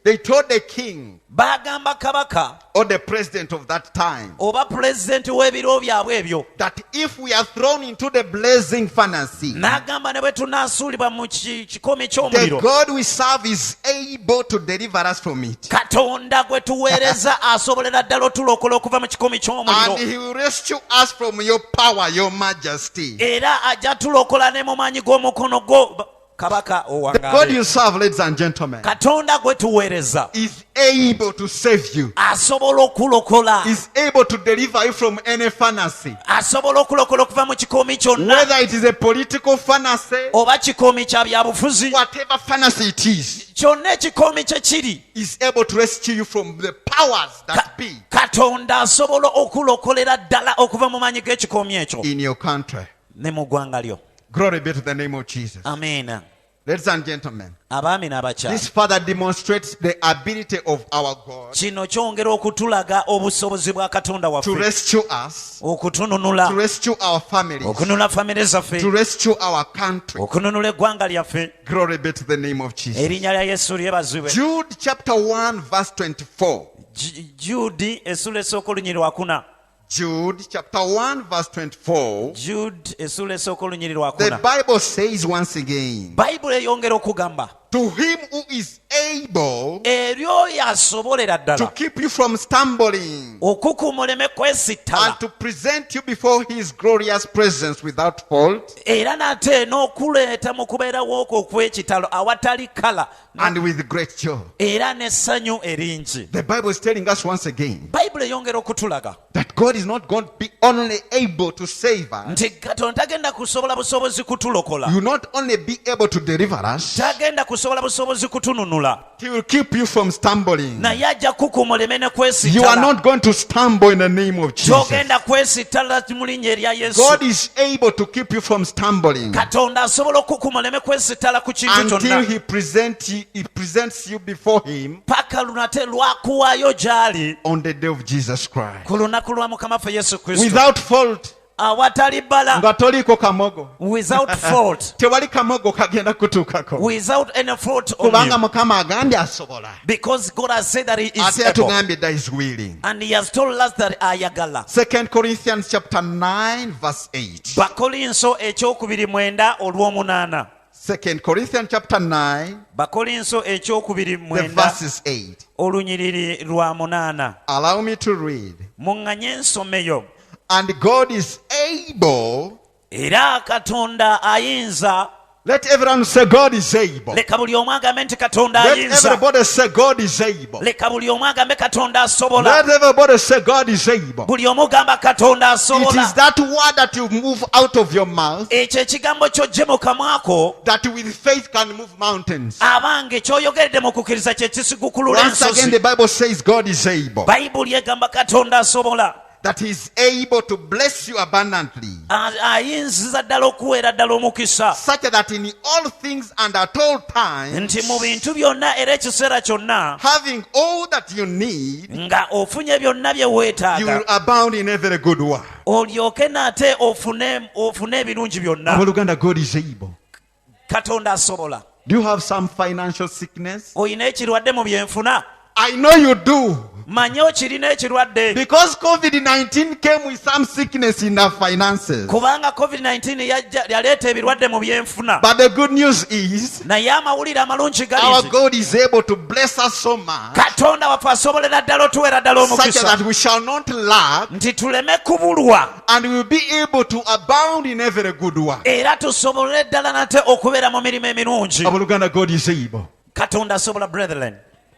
they told the king Bagamba kabaka or the president of that time oba pulezidenti w'ebiro byabwe ebyo. that if we are thrown into the blazing furnace, N'agamba ne bwe tunaasuulibwa mu kikomi the ky'omuliro. God we serve is able to deliver us from it. Katonda gwe tuweereza asobolera ddala otulokola okuva mu kikomi ky'omuliro. And he will rescue us from your power, your majesty. Era ajja tulokola ne mu maanyi g'omukono gwo kabaka The God owangaale. you serve, ladies and gentlemen, Katonda gwe tuweereza is able to save you. asobola okulokola. Is able to deliver you from any furnace. Asobola okulokola okuva mu kikomi kyonna. Whether it is a political furnace, Oba kikomi kya byabufuzi. whatever furnace it is, Kyonna ekikomi kye kiri. is able to rescue you from the powers that be Katonda asobola okulokolera ddala okuva mu maanyi g'ekikomi ekyo in your country. ne mu ggwanga lyo. Glory be to the name of Jesus. Amiina. Ladies and gentlemen, Abaami n'abakyala. this further demonstrates the ability of our God Kino kyongera okutulaga obusobozi bwa Katonda to waffe rescue us, to okutununula, rescue our families, okununula famire zaffe, to rescue our country. okununula eggwanga lyaffe. Glory be to the name of Jesus. Erinnya lya Yesu lyebazibwe. Jude chapter 1 verse 24. Jude essula esooka olunyiriri lwa 4. Jude chapter 1 verse 24. Jude essula esooka olunyiriri lwa The 4. Bible says once again, Bayibuli eyongera okugamba to him who is able eri oyo asobolera to ddala keep you from stumbling okukumuleme kwesittala and to present you before his glorious presence without fault era nate n'okuleeta mu kubeerawo okwo okw'ekitalo awatali kala and with great joy. era n'essanyu eringi. The Bible is telling us once again Bayibuli eyongera okutulaga that God is not going to be only able to save us, nti katonda tagenda kusobola busobozi kutulokola, He will not only be able to deliver us, tagenda kusobola busobozi kutununula, He will keep you from stumbling. naye ajja kukumuleme ne You are kwesittala. not going to stumble in the name of Jesus. Togenda kwesittala mu linnya erya Yesu. God is able to keep you from stumbling Katonda asobola okukumuleme kwesittala ku kintu until kyonna He presents you before Him paka lunate lwakuwaayo gy'ali on the day of Jesus Christ. ku lunaku lwa mukama waffe Yesu Kristo Without fault, awatali bbala, nga toliko kamogo. without fault, Tewali kamogo kagenda kutuukako. without any fault on Kubanga you, Mukama agambye asobola. because God has said that He is Ate able, yatugambye that He is willing. and He has told us that ayagala. 2 Corinthians chapter 9 verse 8. Bakolinso ekyokubiri 9 olw'omunaana. 2 Corinthians chapter 9, Bakolinso ekyokubiri the 9 verses 8. olunyiriri lwa 8. Allow me to read. Muŋŋanye ensomeyo. And God is able, Era Katonda ayinza, Let everyone say God is able. leka buli omu agambe nti katonda Let ayinza. everybody say God is able. Leka buli omu agambe katonda asobola. Let everybody say God is able. Buli omu gamba katonda It is asobola. that word that you move out of your mouth Ekyo ekigambo ky'ojje mu kamwako that with faith can move mountains. abange ky'oyogeredde mu kukkiriza kye kisigukulula Once again, the ensozi. Bible says God is able. Bayibuli egamba katonda asobola. That He is able to bless you abundantly. Ayinziza ddala okuweera ddala omukisa. Such that in all things and at all times, Nti mu bintu byonna era ekiseera kyonna having all that you need, nga ofunye byonna bye you will weetaaga abound in every good work. olyoke nate ofune ebirungi byonna. Abooluganda, God is able. Katonda asobola. Do you have some financial sickness? Oyina ekirwadde mu byenfuna? I know you do. Manye okirina ekirwadde. Because COVID-19 came with some sickness in our finances. Kubanga COVID-19 yaleeta ebirwadde mu byenfuna. But the good news is, Naye amawulire amalungi our gali God is able to bless us so much, katonda waffe asobolera ddala otuweera ddala such omukisa that we shall not lack, nti tuleme kubulwa and we will be able to abound in every good work. era tusobole ddala nate okubeera mu mirimu emirungi. Abooluganda, God is able. Katonda asobola. Brethren,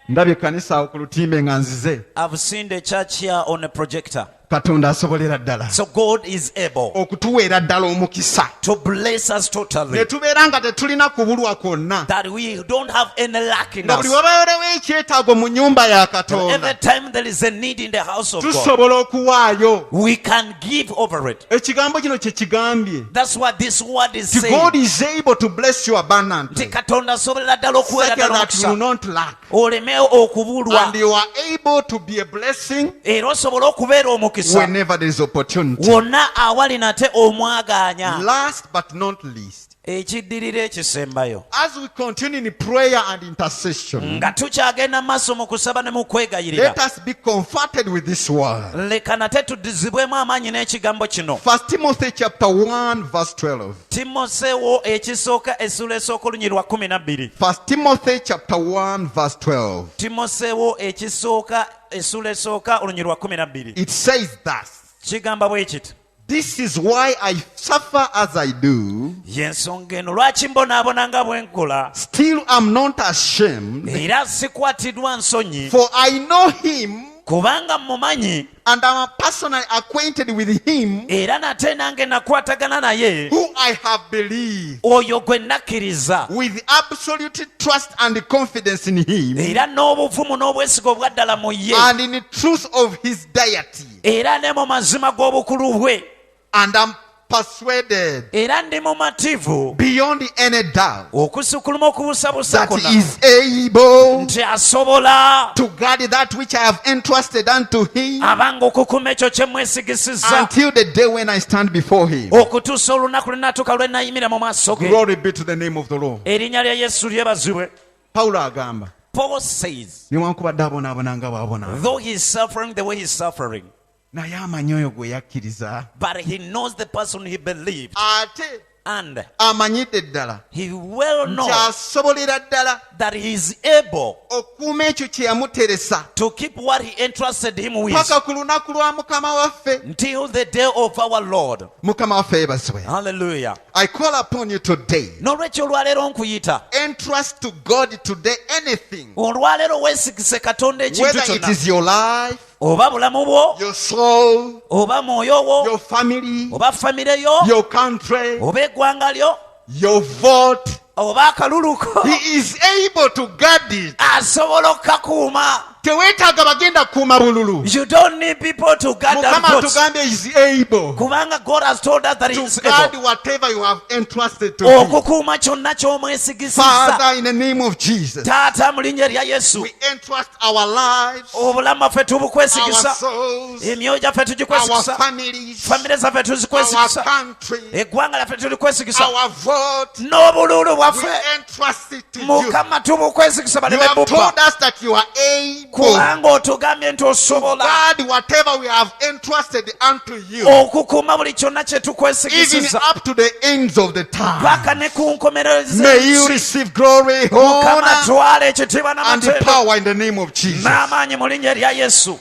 Ndabye kanisa awo ku lutimbe nga nzize. I've seen the church here on a projector. Katonda asobolera ddala So God is able okutuweera ddala omukisa, to bless us ne totally, tubeera nga tetulina kubulwa kwonna, that we don't have any lack in nga buli us. wabayolewo ekyetaago mu nnyumba ya Every Katonda time there is a need in the house of God, tusobola okuwaayo. we can give over it. Ekigambo kino kye kigambye That's what this word is nti God saying. is able to bless you Nti abundantly, Katonda asobolera ddala okuweera such ddala that you will omukisa not lack, oleme okubulwa and you are able to be a blessing era osobole okubeera omukisa whenever there is opportunity. wonna awali nate omwagaanya. Last but not least, Ekiddirira ekisembayo, as we continue in prayer and intercession, nga tukyagenda mu maaso mu kusaba ne mu kwegayirira, let us be comforted with this word. leka nate tuddizibwemu amaanyi n'ekigambo kino. 1 Timothy chapter 1 verse 12. Timoseewo ekisooka essula esooka olunyi lwa 12. 1 Timothy chapter 1 verse 12. Timoseewo ekisooka essula esooka olunyi lwa 12. It says thus, Kigamba bwe kiti: this is why I suffer as I do, y'ensonga eno lwaki mbonaabona nga bwe nkola, still am not ashamed, era sikwatiddwa nsonyi, for I know him kubanga mmumanyi and am personally acquainted with him era nate nange nakwatagana naye, who I have believed, oyo gwe nakkiriza, with absolute trust and confidence in him, era n'obuvumu n'obwesigo obwa ddala mu ye, and in the truth of his deity, era ne mu mazima g'obukulu bwe, and am persuaded era ndi mumativu beyond any doubt okusukuluma okubusabusa that konna he is able nti asobola to guard that which I have entrusted unto him abanga okukuuma ekyo kye mwesigisizza until the day when I stand before him. okutuusa olunaku lunaatuuka lwe nayimira mu maaso ge. Glory be to the name of the Lord. Erinnya lya Yesu lyebazibwe. Pawulo agamba, Paul says, newankubadde abonaabona nga bw'abona, though he is suffering the way he is suffering, naye amanyi oyo gwe yakkiriza, but he knows the person he believed, ate and amanyidde ddala he well nti knows asobolera ddala that he is able okuuma ekyo kye yamuteresa to keep what he entrusted him with paka ku lunaku lwa mukama waffe. until the day of our Lord. Mukama waffe yeebazibwe. Hallelujah. I call upon you today, N'olwekyo olwaleero nkuyita, entrust to God today anything, olwaleero weesigise Katonda ekintu whether it kyonna, is your life, oba bulamu bwo, your soul, oba mwoyo wo, your family, oba famire yo, your country, oba eggwanga lyo, your vote. oba akalulu ko, He is able to guard it. asobola okukakuuma. Teweetaaga bagenda kukuuma bululu. You don't need people to guard that Mukama votes. atugambye is able Kubanga God has told us that he to is guard able whatever you have entrusted to him. okukuuma kyonna ky'omwesigisizza. Father, in the name of Jesus, Taata mu linnya lya Yesu, we entrust our lives, obulamu bwaffe our tubukwesigisa, souls, emyoyo gyaffe our tugikwesigisa, families, famire zaffe our tuzikwesigisa, country, eggwanga lyaffe tulikwesigisa, our vote. n'obululu We bwaffe entrust it to you. Mukama tubukwesigisa You baleme have told bubba. us that you are able Kubanga otugambye nti osobola guard whatever we have entrusted unto you, okukuuma buli kyonna kye even tukwesigisizza up to the ends of the time. paka ne ku nkomerero May you z'ensi. receive glory, Mukama honor, twala ekitiibwa and the n'amateeka power in the name of Jesus. n'amaanyi mu linnya lya Yesu.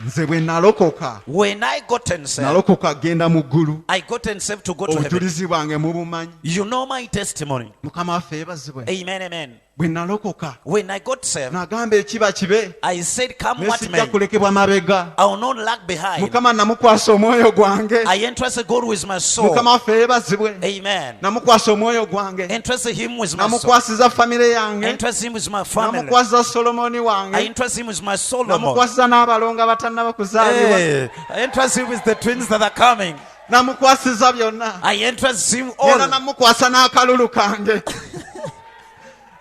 nze bwe nalokoka When I gotten saved, nalokoka genda mu ggulu I gotten saved to go to heaven. obujulizi bwange mubumanyi You know my testimony. mukama waffe yeebazibwe Amen, amen. bwe nalokoka When I got saved, nagamba ekiba kibe I said, come what nesijja may, kulekebwa mabega I will not lag behind. mukama namukwasa omwoyo gwange I entrusted God with my soul. mukama waffe yeebazibwe Amen. namukwasa omwoyo gwange Entrusted him with my soul. namukwasiza famire yange Entrusted him with my family. namukwasiza solomoni I wange entrusted him with my Solomon. namukwasiza n'abalongo batannaba kuzaalibwa Hey, I entrusted him with the twins that are coming. namukwasiza byonna I entrusted him era all. namukwasa n'akalulu kange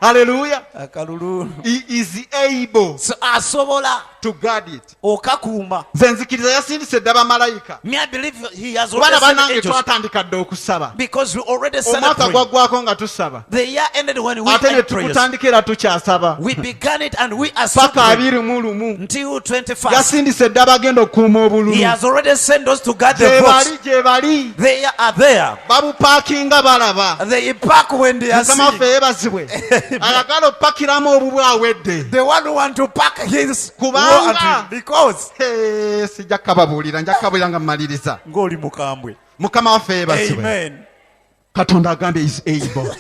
haleluya Akalulu. he is able So asobola to guard it okakuuma. nze nzikiriza yasindise dda bamalayika Me, I believe he has already kubana sent bannange angels. twatandika dda okusaba Because we already started omwaka praying. gwaggwako nga tusaba The year ended when we ate ne had prayers. tukutandika era tukyasaba We began it and we are still paka praying 21 until 21st. yasindise dda bagenda okukuuma He obululu has already sent us to guard the gye votes. bali gye bali They are there. babupaakinga balaba They park when they are mukama waffe seeing. yeebazibwe ayagala opakiramu obubwe awedde The one who want to park his Kubanga- war at him. Because sijja kukababuulira nja kukabuulira nga mmaliriza ngoli mukambwe. mukama waffe yeebazibwe Amen. katonda agambye is able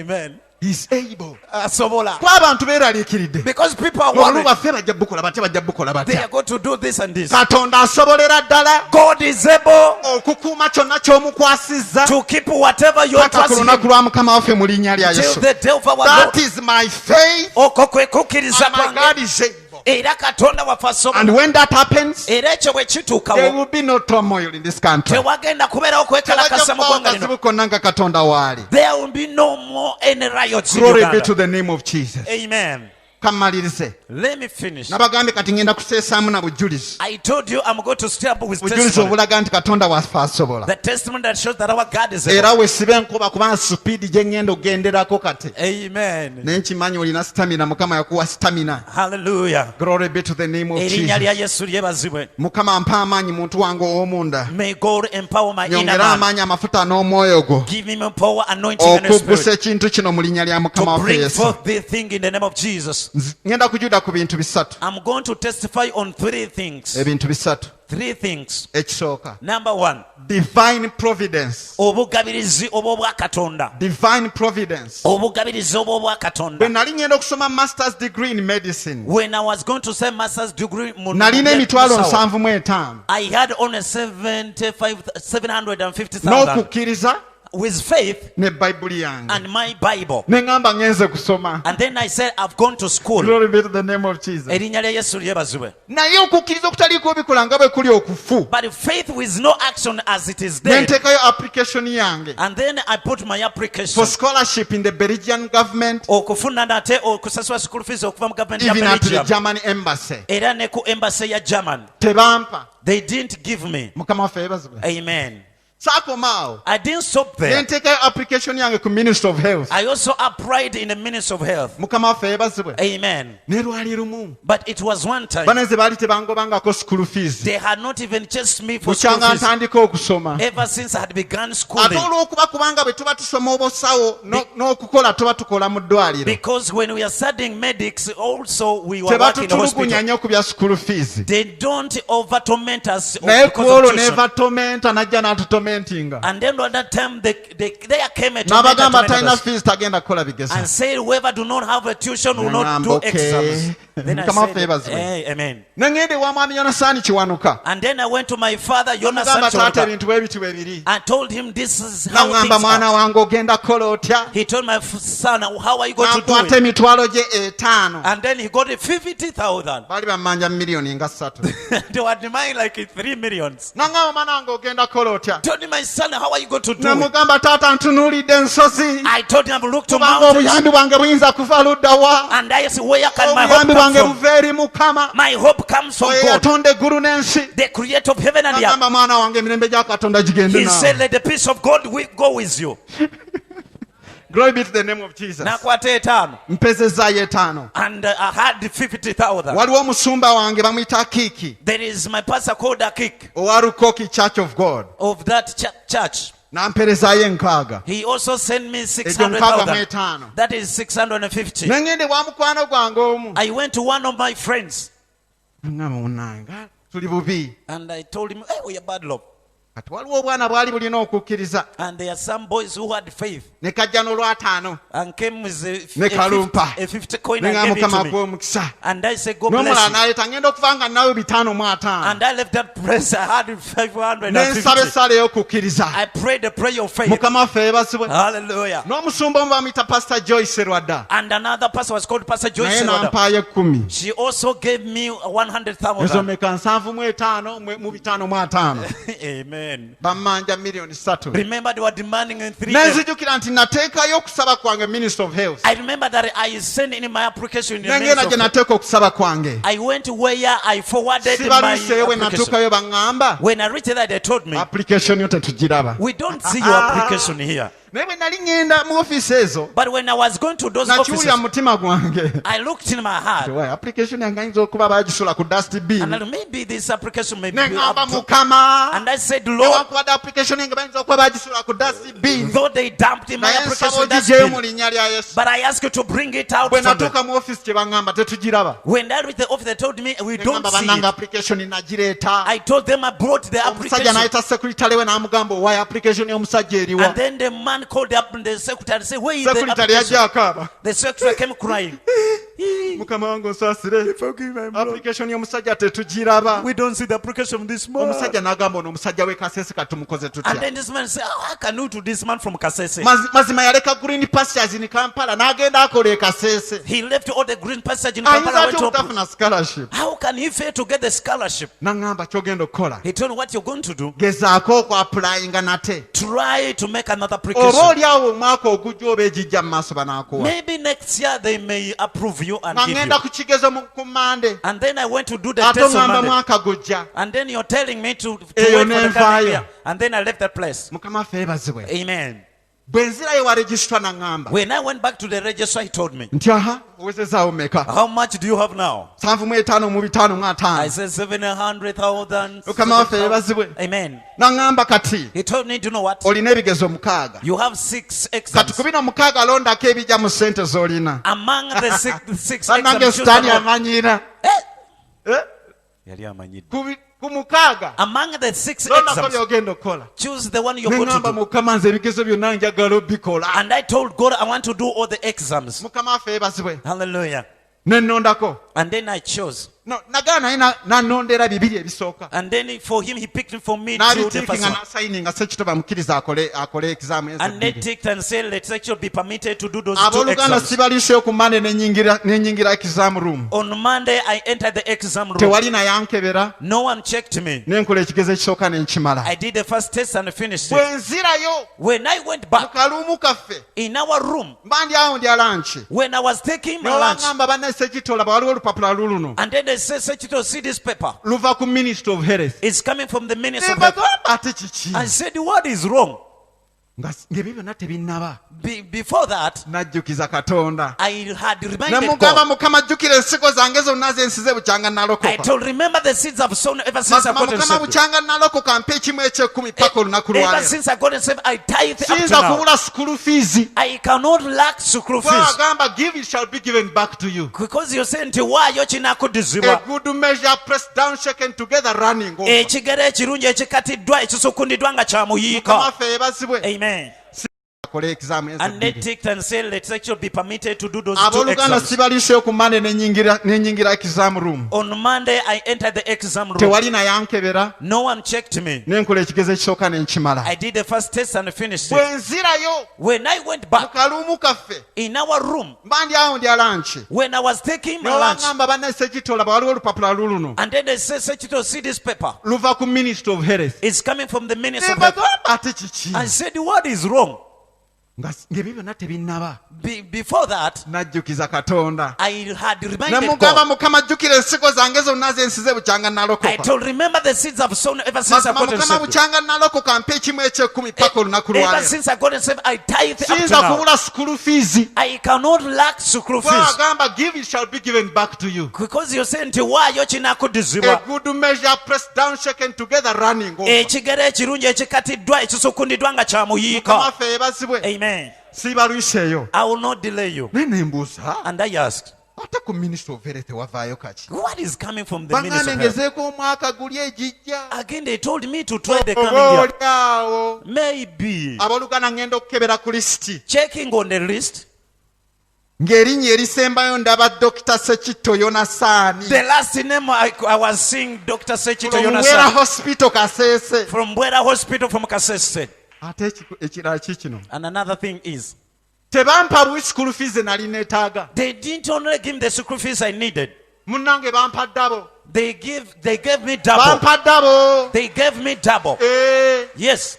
Amen. is able Asobola. kuba abantu beeraliikiridde Because people are obululu worried. bwaffe bajja bukola batya bajja bukola They batya are going to do this and this. katonda asobolera ddala God is able okukuuma kyonna ky'omukwasizza to keep whatever you paka ku trust lunaku him lwa mukama waffe mu linnya lya till yesu the day of our that Lord. is my faith Okwo kwe kukkiriza and my kwange. God is able Era katonda waffe asobola. and when that happens Era ekyo bwe there kituukawo will be no turmoil in this country tewagenda kubeerawo tewajja kwekalakasa mu kubaawo ggwanga kazibu lino. konna nga katonda waali There will be no more any riots in glory be Uganda. to the name of jesus Amen. kammalirize Let me finish. nabagambye kati ngenda kuseesaamu na bujulizi I told you I'm going to stay up with bujulizi testimony. obulaga nti katonda waffe asobola The testimony that shows that our God is able. era weesibe enkuba kubanga supiidi gye ngenda ogenderako kati Amen. naye nkimanyi olina sitamina mukama yakuwa sitamina Hallelujah. glory be to the name of Erinnya lya jesus Yesu lyebazibwe. mukama mpa amaanyi muntu wange ow'omunda May God empower my inner nyongera man. amaanyi amafuta n'omwoyo gwo Give him power, anointing, and a okuggusa spirit ekintu kino mu linnya lya mukama to waffe bring yesu forth the thing in the name of Jesus. ngenda kujuda ku bintu bisatu I'm going to testify on three things. ebintu bisatu Three things. ekisooka Number one, divine providence obugabirizi obw'obwa Katonda. divine providence Obugabirizi obw'obwa bwe Katonda. nali ngenda okusoma masters degree in medicine When I was going to say master's degree, nalina emitwalo 75 I had only 750,000 n'okukkiriza with faith ne bayibuli yange and my Bible. ne ŋŋamba ngenze kusoma And then I said, I've gone to school. glory be to the name of jesus Erinnya lya Yesu lyebazibwe. naye okukkiriza okutaliiko bikola nga bwe kuli okufu But faith with no action as it is ne there. nteekayo application yange And then I put my for application. scholarship in the belgian government Okufuna nate okusasula school fees okuva mu government ya even at the Belgium. german embassy Era ne ku embassy ya German. tebampa They didn't give me. mukama waffe yebazibwe Amen. saakomaawo I didn't stop ne there. nteekayo application yange ku minister of health I also applied in the Ministry of Health. mukama waffe yebazibwe Amen. ne lwali lumu But it was one time. baneze baali tebangobangako school fees They had not even chased me for school bukyanga fees. ntandika okusoma Ever since I had begun ate schooling. olw'okuba kubanga bwe tuba tusoma obusawo n'okukola tuba tukola mu ddwaliro Because when we are studying medics, also we were working in the tebatutulugunya hospital. nnyo ku bya school fees They don't over torment us naye ku because olwo of tuition. neva tomenta najja n'atutomentinga And then at that time, there came a n'abagamba tormentor talina us fees tagenda kukola bigezo and said, whoever do not have a tuition will not do Ngamba, okay. exams. Then I Mukama said, waffe yebazibwe. hey, amen. ne ŋŋenda ewa mwami yonasaani kiwanuka And then I went to my father, Jonas namugamba taata Sanchoruba. ebintu bwe biti bwe biri I told him this is how naŋŋamba things mwana are. wange ogenda kukola otya He told my son, how are you going to do n'ankwata it? emitwalo gye 5 And then he got 50,000. baali bammanja mu miliyoni nga 3 They were demanding like 3 millions. naŋŋamba mwana wange ogenda kukola otya Told him, my son, how are you going to do it? namugamba taata ntunuulidde ensozi I told him, look to kubanga mountains. obuyambi bwange buyinza kuva ludda wa And I said, where can my hope obuyambi come bwange from? buva eri mukama My hope comes from oyo God, yatonda eggulu n'ensi the creator of heaven and the earth. agamba mwana wange emirembe gya katonda gigende He said, naawe let the peace of God go with you. glory be to the name of jesus Nakwata etaano. mpezezaayo 5 And I had 50,000. waliwo omusumba wange bamuyita kiiki There is my pastor called Akik owa rukoki church of god of that church. namperezaayo 6 He also sent me ekyo 6 mu 600,000. 5 That is 650. ne ŋŋenda ewa mukwano gwange omu I went to one of my friends. ŋŋamba munnange tuli bubi. And I told him, hey, we are bad luck. Kati waliwo obwana bwali bulina okukkiriza And there are some boys who had faith ne kajja n'olwataano and came with ne kalumpa a 50 coin ne and nga gave it Mukama to me. gw'omukisa And I said, God n'omulala bless you. n'aleeta ngenda okuva nga nawe 505 And I left that place. I had ne nsaba 550. essala ey'okukkiriza. I prayed the prayer of faith. Mukama waffe yeebazibwe. Hallelujah. N'omusumba omu bamuyita Pastor Joyce Rwadda And another pastor was called Pastor Joyce naye Rwada. n'ampaayo 10. She also gave me ezo 100,000. meka 75 mu 505 Amen. bammanja miliyoni 3. Remember, they were demanding in 3 nenzijukira nti nateekayo okusaba kwange Minister of Health I remember that I sent in my application in the nengenda ministry gye of- nateeka okusaba kwange. I went where I forwarded my sibaluseeyo bwe application. natuukayo baŋŋamba When I reached there, they told me, application yo tetugiraba. we don't see your application here. naye bwe nali ŋŋenda mu ofiisi ezo But when I was going to those offices, nakiwulira mu mutima gwange I looked in my heart, Why, application yange ayinza okuba bagisula ku and dustbin. I thought, maybe this application may be neŋŋamba up to- Mukama And I said, Lord, newankubadde application yange bayinza okuba bagisula ku dustbin though they dumped in my naye nsaba application, that's ogigyeyo mu good. linnya lya Yesu. But I ask you to bring it out bwe from them. natuuka mu ofiisi gye baŋŋamba tetugiraba. When I reached the office, they told me, we don't neŋŋamba see bannanga it. application nagireeta. I told them I brought the omusajja application. n'ayita sekuritale we n'amugamba owaye application y'omusajja eriwa. And then the man called up the secretary and said, where is the sekuritale application? yajja akaaba. The secretary came crying. Mukama wange onsaasire application y'omusajja tetugiraba. We don't see the application of this man. omusajja n'agamba ono omusajja w'e Kasese kati tumukoze And tutya. then this man said, how can you to this man from Kasese? mazima yaleka green pastures in Kampala n'agenda akola e Kasese. He left all the green passage in ayinza Kampala. atya Went to obutafuna scholarship. how can he fail to get the scholarship? N'aŋŋamba ky'ogenda okukola He told me what you're going to do. gezaako okwapulayinga nate. Try to make another oba application. oli awo omwaka ogujja oba egijja mu maaso banaakuwa. Maybe next year they may approve you and nga give you. ŋŋenda ku kigezo ku Mande And then I went to do the ate test on oŋŋamba Monday. mwaka gujja. And then you're telling me to Eyo wait for the nenvaayo. coming year. And then I left that place. Mukama waffe yeebazibwe. Amen. bwe nzirayo wa registra n'aŋŋamba When I went back to the register, he told me, nti aha owezezaawo meka. how much do you have now? 75 mu 5 mu I 5. said 700,000. Mukama waffe yeebazibwe. Amen. N'aŋŋamba kati He told me, do you know what? olina ebigezo 6. You have 6 kati exams. ku bino 6 alondako ebijja mu ssente z'olina. Among the six bannange exams, choose sitaani the one. amanyiira. Eh? Yali amanyidde. ku 6 Among the 6 londako exams, by'ogenda okukola. choose the one you're going to neŋŋamba do. Mukama nze ebigezo byonna njagala obikola. And I told God I want to do all the exams. Mukama waffe yeebazibwe. Hallelujah. ne nnondako. And then I chose. No, nagala naye n'annondera bibiri ebisooka. And then for him, he picked for me to the n'abitiikinga first one. n'asayininga sekito bamukkiriza akole examu ezo And they bbiri. ticked and said, let section be permitted to do those 2 abooluganda exams. sibaliiseyo ku Mande ne nnyingira exam room. On Monday, I entered the exam room. tewali nayankebera No one checked me. ne nkola ekigezo ekisooka ne nkimala. I did the first test and finished bwe it. nzirayo When I went mu back kaluumu kaffe in our room, mba ndi awo ndya lanchi when I was taking my lunch, n'owaŋŋamba banne sekitola bawaliwo olupapula luluno and then they said, Sechito, see this paper. luva ku Minister of Health. It's coming from the Minister of Health. nebagamba ate kiki I said, what is wrong? ng'ebyo byonna tebinnaba Before that, najjukiza Katonda I had ne reminded mugamba God. Mukama jjukira ensigo zange zonna ze nsize bukyanga I nalokoka. told, remember the seeds I've sown ever since I mazima got Mukama saved. bukyanga nalokoka mpa ekimu ekyekumi paka olunaku Ever lwaleero. since I got saved, I tithe up to siyinza now. kubula school fees. I cannot lack school fees. agamba give it shall be given back to you. Because you say nti waayo A kinakuddizibwa. good measure pressed down shaken together running over. Ekigere ekirungi ekikatiddwa ekisukundiddwa nga kya Mukama muyiika. waffe yeebazibwe. Amen. akole exam ezo And they bbiri. ticked and said, let section be permitted to do those 2 abooluganda exams. sibaliiseyo ku Mande ne nnyingira exam room. On Monday, I entered the exam room. tewali nayankebera No one checked me. ne nkola ekigezo ekisooka ne nkimala. I did the first test and finished bwe it. nzirayo When I went mu back kaluumu kaffe in our room, mba ndi awo ndya lanchi when I was taking my lunch, n'owaŋŋamba banne sekitola bawaliwo olupapula luluno and then they said, Sechito, see this paper. luva ku Minister of Health. It's coming from the Minister of Health. nebagamba ate kiki I said, what is wrong? ng'ebyo byonna tebinnaba Before that, najjukiza Katonda I had ne reminded mugamba God. Mukama jjukira ensigo zange zonna ze nsize bukyanga I nalokoka. told, remember the seeds I've sown ever since I mazima got Mukama saved. bukyanga nalokoka mpa ekimu ekyekumi paka olunaku Ever lwaleero. since I got saved, I tithe up to siyinza now. kubula school fees. I cannot lack school fees. agamba give it shall be given back to you. Because you say nti waayo A kinakuddizibwa. good measure pressed down shaken together running over. Ekigere ekirungi ekikatiddwa ekisukundiddwa nga kya Mukama muyiika. waffe yeebazibwe. Amen. siibalwiseeyo I will not delay you. naye ne mbuuza And I asked, ate ku ministry of health wavaayo kaki What is coming from the ministry baŋŋambe of health? ngezeeko omwaka guli egijja Again, they told me to try the oba coming year. oli awo Maybe. abooluganda ngenda okukebera ku lisiti Checking on the list. ng'erinnya erisembayo ndaba Dr. Sekitto Yonasaani The last name I was seeing Dr. Sechito from Bwera Yonasan Hospital Kaseese. from Bwera Hospital from Kasese. Ate ekirala kikino And another thing is, tebampa bwi school fees nali neetaaga they didn't only give me the school fees I needed. munnange bampa ddabo They gave me double. bampa ddabo They gave me double. Yes,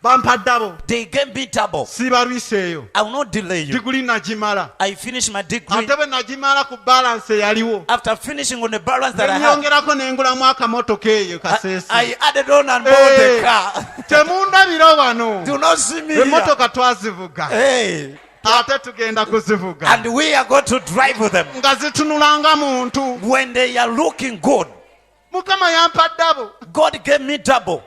bampa ddabo they gave me double. siibalwiseeyo I will not delay you. diguli nagimala I finished my degree. ate bwe nagimala ku balansi eyaliwo After finishing on the balance that I had, nenyongerako nengulamu akamotoka eyo Kaseese I added on and bought the car. temundabira wano Do not see me here. emmotoka twazivuga Hey, ate tugenda kuzivuga and we are going to drive with them. nga zitunulanga muntu When they are looking good, mukama yampa ddabo God gave me double.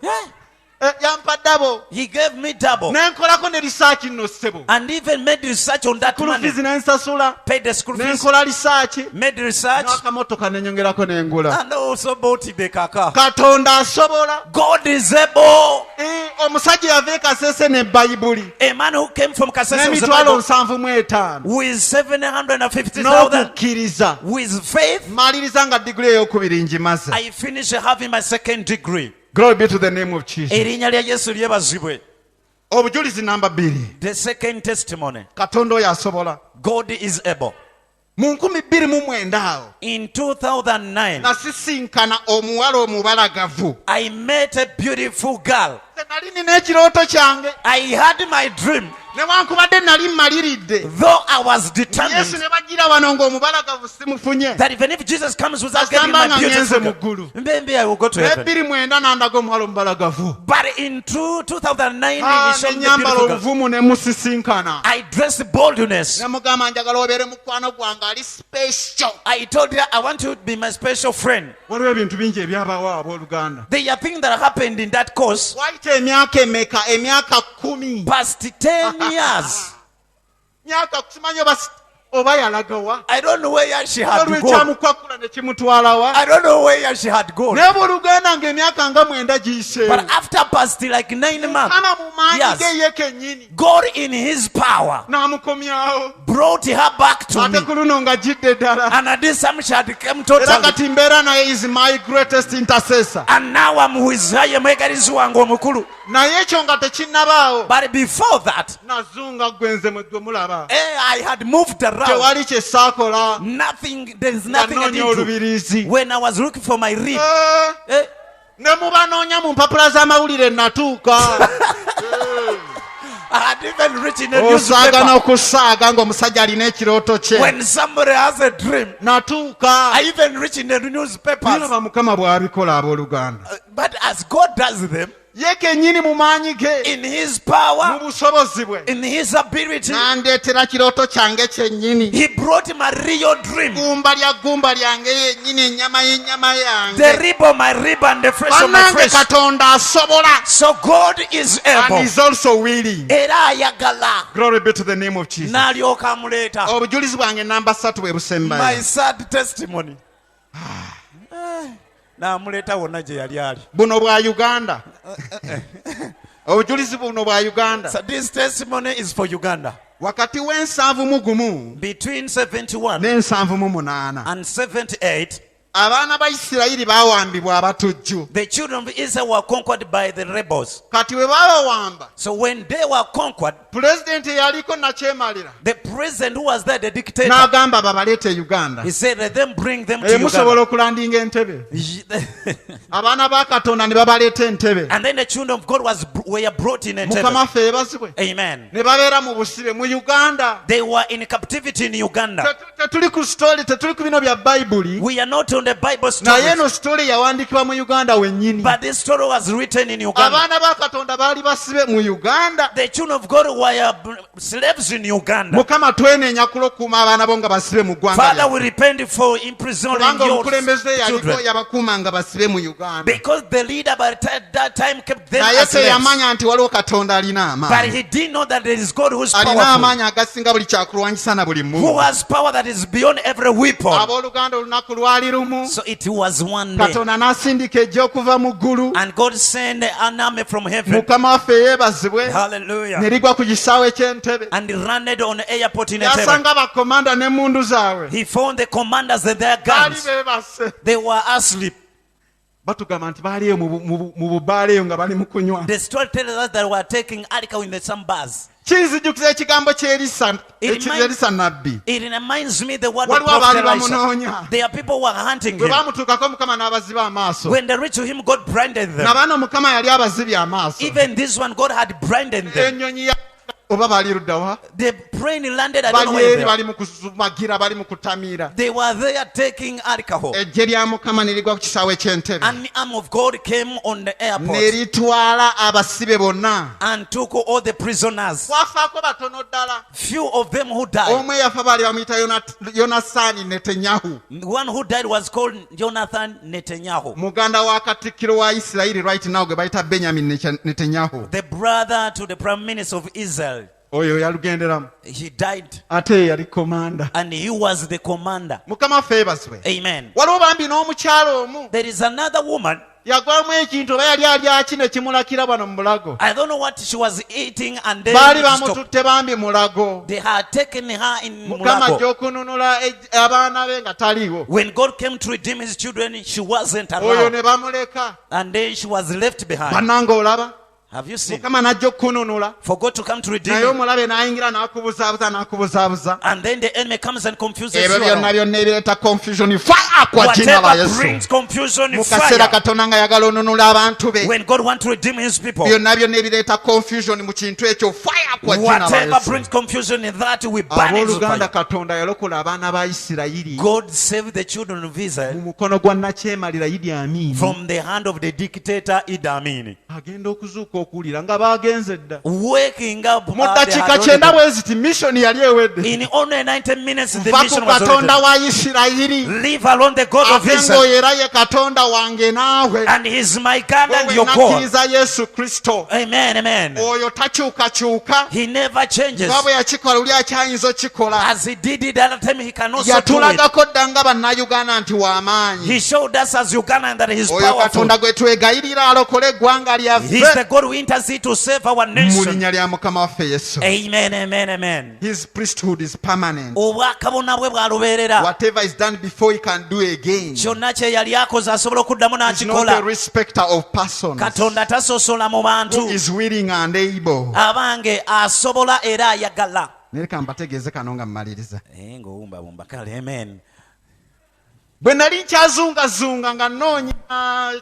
Yeah, yampa ddabo He gave me double. nenkolako ne lisaaki nno ssebo And even made research on that school money. fees nensasula Paid the school fees, nenkola lisaaki made research, n'akamotoka nenyongerako nengula and also bought the car. katonda asobola God is able. omusajja yava e Kaseese ne bayibuli A man who came from Kasese with the n'emitwalo Bible 75 with 750,000 n'okukkiriza with faith, maliriza nga diguli ey'okubiri ngimaze I finished having my second degree. glory be to the name of Jesus Erinnya lya Yesu lyebazibwe. obujulizi namba 2 The second testimony. katonda oyo asobola God is able. mu 2029 awo In 2009, nasisinkana omuwala omubalagavu I met a beautiful girl. Nze nali nina ekirooto kyange I had my dream, newankubadde nali mmaliridde though I was yesu determined ne bagira wano ng'omubalagavu simufunye that even if Jesus comes without getting Agamba my nga beautiful ngenze mu girl, ggulu. maybe I will go to heaven. ne 29 nandaga omuwala omubalagavu But in 2009, he showed me the nenyambala beautiful girl. obuvumu ne musisinkana I dressed boldness. namugamba njagala obeere mukwano gwange ali special I told her I want you to be my special friend. waliwo ebintu bingi ebyabawo abooluganda There are things that happened in that course wayita emyaka emeka emyaka 10 past 10 years. myaka simanyi oba yalagawa I don't know where she had gone. olwekyamukwakula ne kimutwalawa I don't know where she had gone. naye booluganda ng'emyaka nga 9 giyiseewo But after past like 9 months, kama mu maanyi Yes. ge ye kennyini God in his power n'amukomyawo brought her back to me. ate ku luno nga jidde ddala And at this time she had come era totally. kati mbeera naye is my greatest intercessor And now I'm with her, yemwegalizi wange omukulu. naye ekyo nga tekinnabaawo But before that, nazunga gwenze mwe mulaba I had moved around. tewali kye saakola Nothing, there's nga nothing I noonya didn't do. olubirizi When I was looking for my read, eh, ne mubanoonya mu mpapula z'amawulire natuuka I had even written a osaagana newspaper. okusaaga ng'omusajja alina ekirooto kye When somebody has a dream, natuuka I even written in the newspapers. biraba mukama bw'abikola abooluganda But as God does them, ye kennyini mu maanyi ge in his mu power, busobozi bwe in his ability, nandeetera kirooto kyange kyennyini he brought my real dream. gumba lya gumba lyange yennyini ennyama y'ennyama The yange rib of my rib and the flesh of my bannange flesh. katonda asobola So God is and able. is also willing Era ayagala. glory be to the name of Jesus N'alyoka amuleeta. obujulizi bwange namba 3 bwe My busembayo sad testimony. N'amuleeta wonna gye yali ali. buno bwa Uganda obujulizi buno bwa Uganda So this testimony is for Uganda. wakati w'ensanvu mu gumu Between 71 n'ensanvu mu munaana and 78, abaana ba Isirayiri baawambibwa abatujju the children of Israel were conquered by the rebels. kati bwe baabawamba So when they were conquered, pulezidenti eyaliko nakyemalira the president who was there, the dictator, n'agamba babaleete Uganda he said, let them bring them to musobola Uganda. okulandinga entebe abaana ba katonda ne babaleeta entebe And then the children of God were brought in Entebbe. mukama ffe ebazibwe Amen. ne babeera mu busibe mu Uganda They were in captivity in Uganda. tetuli ku story tetuli ku bino bya bayibuli We are not on on the Bible naye stories. eno story yawandiikibwa mu Uganda wennyini. But this story was written in Uganda. Abaana ba Katonda baali basibe mu Uganda. The children of God were slaves in Uganda. Mukama tweneenya kulokuuma abaana bo nga basibe mu ggwanga Father, lyaffe. we repent for imprisoning Kubanga your omukulembeze yaliko children. yabakuuma nga basibe mu Uganda. Because the leader by that time kept them Naye as slaves. teyamanya nti waliwo Katonda alina But amaanyi. he didn't know that there is God who is Alina powerful. amaanyi agasinga buli kyakulwanyisa na buli Who mmumu. has power that is beyond every weapon. Abooluganda olunaku lwali lumu. So it was one day. Katonda n'asindika ejja okuva mu ggulu. And God sent an army from heaven. Mukama waffe yeebazibwe. Hallelujah. Ne ligwa ku kisaawe ky'entebe. And he landed on the airport in Entebbe. Yasanga bakomanda n'emmundu zaabwe. He found the commanders and their Baali guns. beebase. They were asleep. Batugamba nti baali eyo mu bubbaala eyo nga bali mu kunywa. The story tells us that they were taking alcohol in some bars. Kinzijukiza ekigambo ky'Erisa It nabbi. It reminds me the word of Waliwo Prophet abaali Elisha. bamunoonya. There are people who are hunting Bwe him. baamutuukako Mukama n'abaziba amaaso. When they reached to him, God blinded them. Na bano Mukama yali abazibye amaaso. Even this one, God had blinded them. Ennyonyi ya oba baali luddawa. The plane landed, I don't know Bali where eri they bali mu kusumagira bali mu kutamiira. They were there taking alcohol. Ejje lya Mukama ne ligwa ku kisaawe ky'entebe. And the arm of God came on the Ne airport litwala abasibe bonna. and took all the prisoners. Wafaako batono ddala. Few of them who died. Omu eyafa baali bamuyita Yonasaani Netanyahu. The one who died was called Jonathan Netanyahu. Muganda wa katikkiro wa Isirayiri right now gwe bayita Benjamin Netanyahu. The brother to the prime minister of Israel. Oyo yalugenderamu. He died Ate yali komanda. and he was the commander. Mukama waffe yeebazibwe. Amen. Waliwo bambi n'omukyalo omu. There is another woman. Yagwamu ekintu oba yali alya ki ne kimulakira bano mu mulago. I don't know what she was eating and then Baali it stopped. bamututte bambi mulago. They had taken her in Mukama ajja Mulago. okununula abaana be nga taliiwo. When God came to redeem his children, she wasn't Oyo around. ne bamuleka. And then she was left behind. Bannange olaba. Have you seen? Mukama n'ajja okukununula. For God to come to redeem Naye you. omulabe n'ayingira n'akubuzaabuza. And then the enemy comes and confuses Ebyo you. byonna around. byonna ebireeta confusion fire kwa jina la Whatever Yesu. brings confusion in Mu kaseera fire. Katonda nga yagala onunula abantu be. When God wants to redeem his people. Byonna byonna ebireeta confusion mu kintu ekyo fire kwa jina la Whatever Yesu. brings confusion in that, we burn it with Abooluganda fire. Katonda yalokola abaana ba Isirayiri God saved the children of mu Israel mukono gwa nnakyemalira Idi Amin. from the hand of the dictator Idi Amin. Agenda okuzuuka okuwulira nga baagenze dda. Waking up Mu they ddakiika had kyenda already- bwe ziti mission yali ewedde. in only 90 minutes the Nva ku mission was Katonda already wa Isirayiri. leave alone the God of Ate Israel, ng'oyo era ye Katonda wange naawe. and he's my God and Wowe your God. nakkiriza Yesu Kristo. Amen, amen. Oyo takyukakyuka. He never changes. Nga bwe yakikola luli akyayinza okikola. As he did it the other time, he can also do it. Yatulagako dda nga bannayuganda nti w'amaanyi. He showed us as Uganda that he's Oyo powerful. Katonda gwe twegayirira alokole eggwanga He's lyaffe. the God who intercedes to save our Mu nation. linnya lya Mukama waffe Yesu. Amen, amen, amen. His priesthood is permanent. Obwakabona bwe bwalubeerera. Whatever is done before he can do again. Kyonna kye yali akoze asobola okuddamu He's not a n'akikola. respecter of persons. Katonda tasosola mu Who bantu. is willing and able. Abange asobola era ayagala. Nereka mbategeeze kano nga mmaliriza. Ng'owumbawumba kale, amen. Bwe nali nkyazungazunga nga nnoonya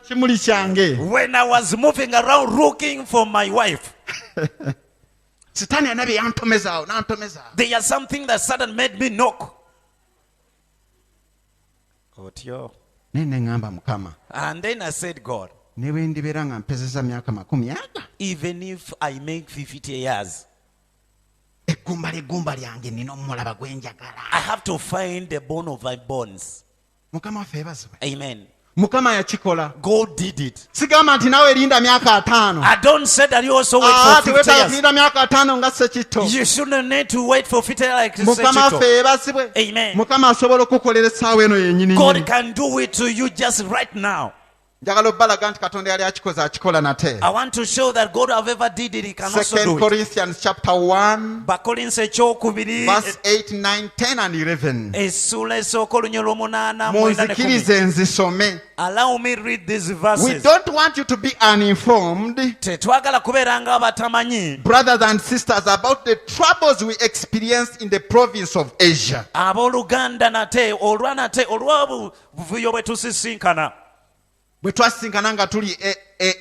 kimuli kyange. When I was moving around looking for my wife, Sitaani yana bye yantomezaawo n'antomezaawo. there is something that suddenly made me knock. Otyo. Naye ne ŋŋamba Mukama. And then I said, God, Ne bwe ndibeera nga mpezeza myaka 50 even if I make 50 years, eggumba lyange nina omulaba gwe I njagala. have to find the bone of my bones. Mukama waffe yeebazibwe. Amen. Mukama yakikola. God did it. Sigamba nti naawe erinda myaka 5. I don't say that you also wait for 50 Teweetaaga years. kulinda myaka 5 nga Ssekitto. You shouldn't need to wait for 50 years like Mukama waffe Sechito. yeebazibwe. Amen. Mukama asobola okukolera essaawa eno yennyini. God can do it to you just right now. Njagala obbalaga nti Katonda yali akikoze akikola nate. I want to show that God whoever did it, he can also 2 do it. Corinthians chapter 1 Bakolinse ekyokubiri verse 8, 9, 10 and 11. essula esooka olunyolo 8 mwenda ne 10. Munzikirize nzisome. Allow me read these We verses. don't want you to be uninformed, Tetwagala kubeera nga abatamanyi. brothers and sisters, about the troubles we experienced in the province of Asia. Abooluganda nate olw'obuvuyo bwe tusisinkana. Bwe twasinkana nga tuli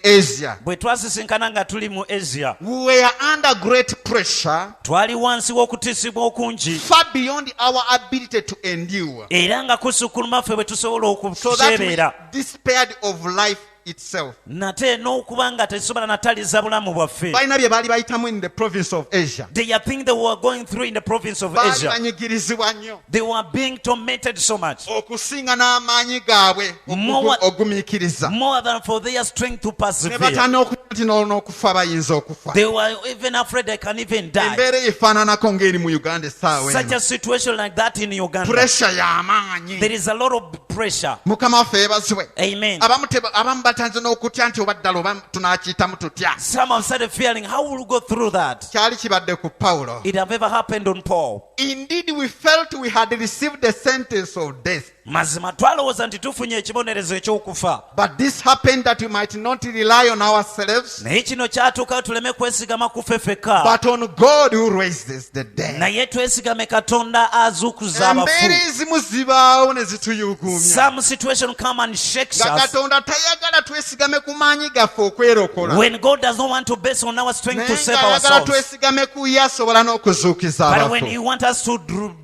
Asia, bwe twasisinkana nga tuli mu Asia, we were under great pressure, twali wansi w'okutiisibwa okungi far beyond our ability to endure, era nga kusukkuluma ffe bwe tusobola so that okutebeera we despaired of life itself. nate n'okuba nga tesobola nataliza bulamu bwaffe. balina bye baali bayitamu in the province of Asia. They are things they were going through in the province of baali Asia. banyigirizibwa nnyo They were being tormented so much, okusinga n'amaanyi gaabwe ogumiikiriza, more than for their strength to ne persevere. batana okuti n'okufa bayinza okufa. They were even afraid they can even die. embeera efaananako ng'eri mu Uganda essaawa Such eno. a situation like that in Uganda. Pressure y'amaanyi. There is a lot of pressure. Mukama waffe yeebazibwe. Amen. abamu batanze n'okutya nti oba ddala oba tunaakiyitamu tutya. Some have started feeling, how will we go through that? kyali kibadde ku Pawulo. It have ever happened on Paul. Indeed we felt we had received the sentence of death, Mazima twalowooza nti tufunye ekibonerezo eky'okufa. but this happened that we might not rely on ourselves, Naye kino kyatuuka tuleme kwesigama ku ffe ffekka, but on God who raises the dead. naye twesigame Katonda azuukuza embeera abafu. ezimu zibaawo ne zituyuuguumya Some situation come and shakes nga us Katonda tayagala twesigame ku maanyi gaffe okwerokola, when God does not want to base on our strength to naye save ng'ayagala ourselves. twesigame ku ye asobola n'okuzuukiza But when He abafu. wants us to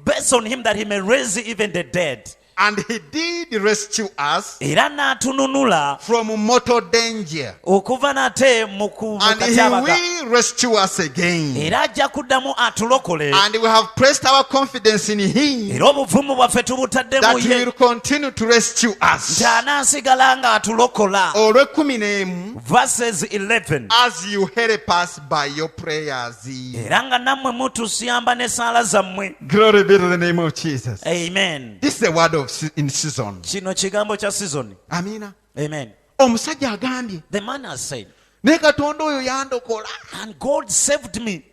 base on Him that He may raise even the dead. And he did rescue us Era n'atununula from mortal danger, okuva nate mu and he katyabaga. will rescue us again. Era ajja kuddamu atulokole. And we have placed our confidence in him Era obuvumu bwaffe tubutadde that mu he ye will continue to rescue us. nti anaasigala nga atulokola. Olw'ekkumi n'emu, Verses 11. as you help us by your prayers. Era nga nammwe mutusiyamba n'essaala zammwe. Glory be to the name of Jesus. Amen. This is the word of in season. Kino kigambo kya season. Amina. Amen. Omusajja agambye, The man has said, ne Katonda oyo yandokola and God saved me,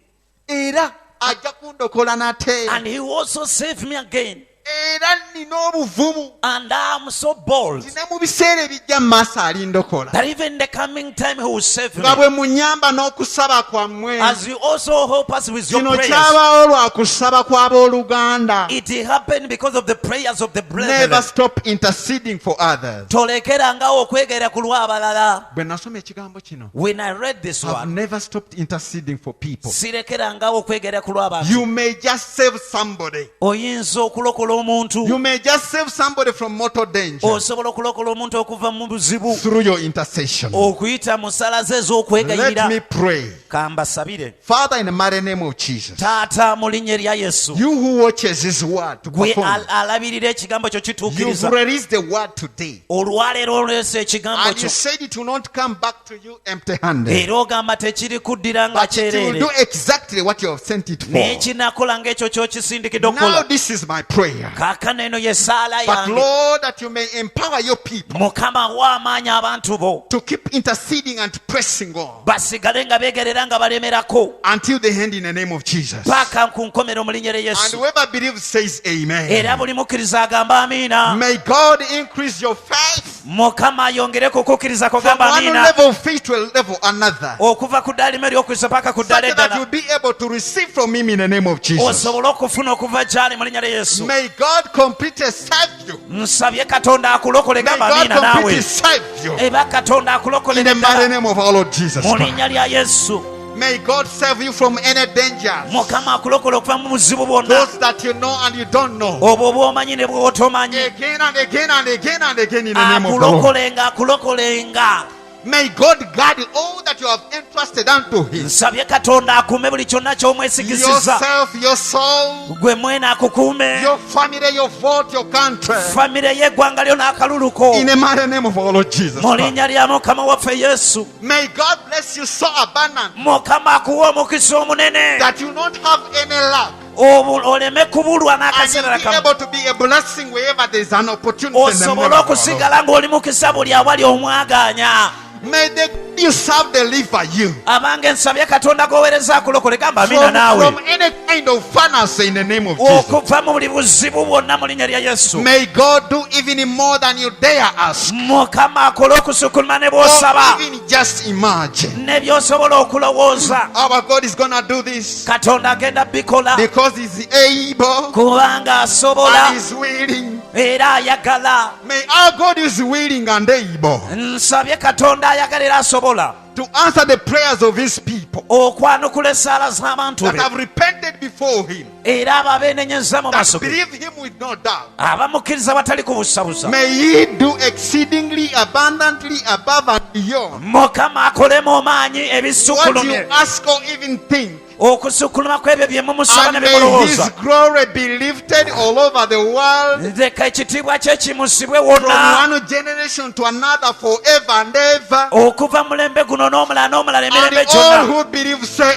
era ajja kundokola nate, and He also saved me again. era nina obuvumu And I'm so bold ne mu biseera ebijja mu maaso alindokola, that even in the coming time He will save me. nga bwe munyamba n'okusaba kwammwe. As you also help us with your Kino prayers. kyabaawo lwa kusaba kw'abooluganda. It happened because of the prayers of the Never brethren. stop interceding for others. Tolekerangawo okwegera ku lw'abalala. Bwe nasoma ekigambo kino, When I read this I've one, never stopped interceding for people. sirekerangawo okwegera ku lw'abantu. You may just save somebody. Oyinza okulokola omuntu. You may just save somebody from mortal danger Osobola okulokola omuntu okuva mu buzibu. through your intercession. Okuyita mu ssala ze Let me ez'okwegayirira. pray. Kambasabire. Father, in the mighty name of Jesus, Taata mu linnya erya Yesu. you who watches his word to Gwe perform, alabirira ekigambo kyo you've kituukiriza. released the word today. Olwaleero oleese ekigambo And you kyo. said it will not come back to you empty handed, Era ogamba tekiri kuddira nga but it will kyereere. do exactly what you have sent it Naye for. kinakola ng'ekyo ky'okisindikidde Now okukola. this is my prayer. Kaakano eno ye ssaala But yange. Lord, that you may empower your people Mukama wa amaanyi abantu bo. to keep interceding and pressing on Basigale nga beegerera nga balemerako. until the end in the name of Jesus. Paaka ku nkomero mu linnya lya And Yesu. whoever believes says amen. Era buli mukkiriza agamba amiina. May God increase your faith Mukama ayongere ku kukkiriza from kugamba one amiina. level of faith to a level another, Okuva ku ddaala limu ery'okwisa paka ku such ddaala that eddala. you'll be able to receive from him in the name of Jesus. Osobole okufuna okuva gy'ali mu linnya lya Yesu. May God completely save you. Nsabye Katonda akulokole May gamba God amiina completely naawe. save you Eba Katonda akulokole in the mighty ddala name of our Lord Jesus mu Christ. linnya lya Yesu. May God save you from any danger, Mukama akulokole okuva mu buzibu bwonna. those that you know and you don't know. Obwo bw'omanyi ne bw'otomanyi. Again and again and again and again in the name of the Lord. Akulokolenga akulokolenga. May God guard all that you have entrusted unto him. Nsabye Katonda akuume buli kyonna ky'omwesigisiza. Yourself, your soul, Gwe mwena akukuume. your family, your vote, your country. Famire y'eggwanga lyo n'akalulu ko. In the mighty name of our Lord Jesus Mu Christ. linnya lya Mukama waffe Yesu. May God bless you so abundant Mukama akuwe omukisa omunene. that you don't have any lack. Oleme kubulwa And n'akaseera you'll be kamu. able to be a blessing wherever there is an opportunity. In the name Osobole of our Lord. okusigala ng'oli mukisa buli awali omwaganya. May the you serve deliver you abange nsabye katonda goweereza akulokole gamba amina from naawe any kind of furnace in the name of Jesus. okuva mu buli buzibu bwonna mu linnya lya yesu. May God do even more than you dare ask mukama akole okusukuluma ne or bw'osaba even just imagine. ne by'osobola okulowooza. Our God is gonna do this katonda agenda bikola because He's able kubanga asobola and He's willing. era ayagala. May our God is willing and able nsabye katonda ayagala era asobola to answer the prayers of His people okwanukula essaala z'abantu that be have repented before Him, era abo abeenenyeza mu that maaso ge believe Him with no doubt. abamukkiriza batali kubusabusa. May He do exceedingly abundantly above and beyond mukama akole mu maanyi what you ebisukulumye ask or even think. okusukuluma kw'ebyo bye mumusaba ne And bye may His mulowooza. glory be lifted all over the world leka ekitiibwa kye kimusibwe from wonna one generation to another forever and ever. okuva mulembe guno n'omulala n'omulala And emirembe all gyonna. who believe say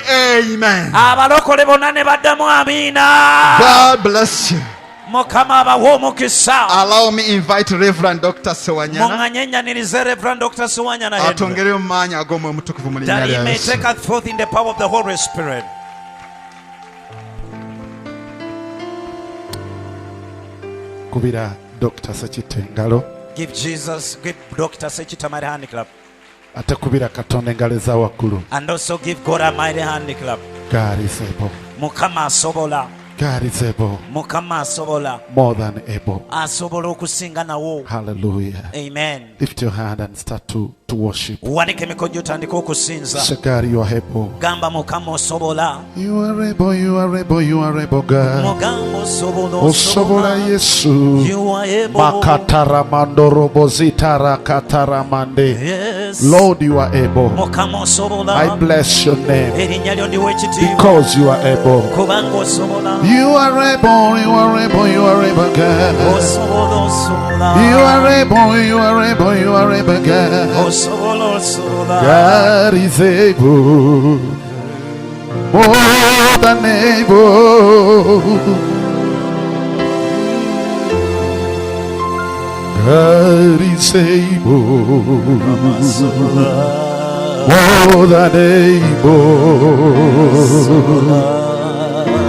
amen. abalokole bonna ne baddamu amiina. God bless you. mukama abawe omukisa. Allow me invite Reverend Dr. Sewanyana muŋŋanye ennyanirize Reverend Dr. Suwanyana Henry, atongere mu maanyi ag'omwoyo omutukuvu mu linnya that he lya may Yesu. take us forth in the power of the Holy Spirit. kubira Dr. Sekite engalo Give Dr. Sechita mighty hand clap, ate kubira Katonda engalo eza waggulu. and also give God a mighty hand clap. God is able. mukama asobola. God is able. mukama asobola. More than able. asobola okusinga nawo. Hallelujah. Amen. Lift your hand and start to worship. wanika emikono gyo otandika okusinza. Say, God, you are able. gamba mukama osobola. You are able, you are able, you are able, God. mugamba osobola Osobola Yesu. You are able. Makatara mandorobo zitara katara mande. Yes. Lord, you are able. mukama osobola. I bless your name erinnya lyo ndiwa ekitiibwa. because you are able. kubanga osobola. You are able, you are able, you are able, God. osobola osobola. You are able, you are able, you are able, God. osobola osobola. God is able, more than able. God is able, more than able.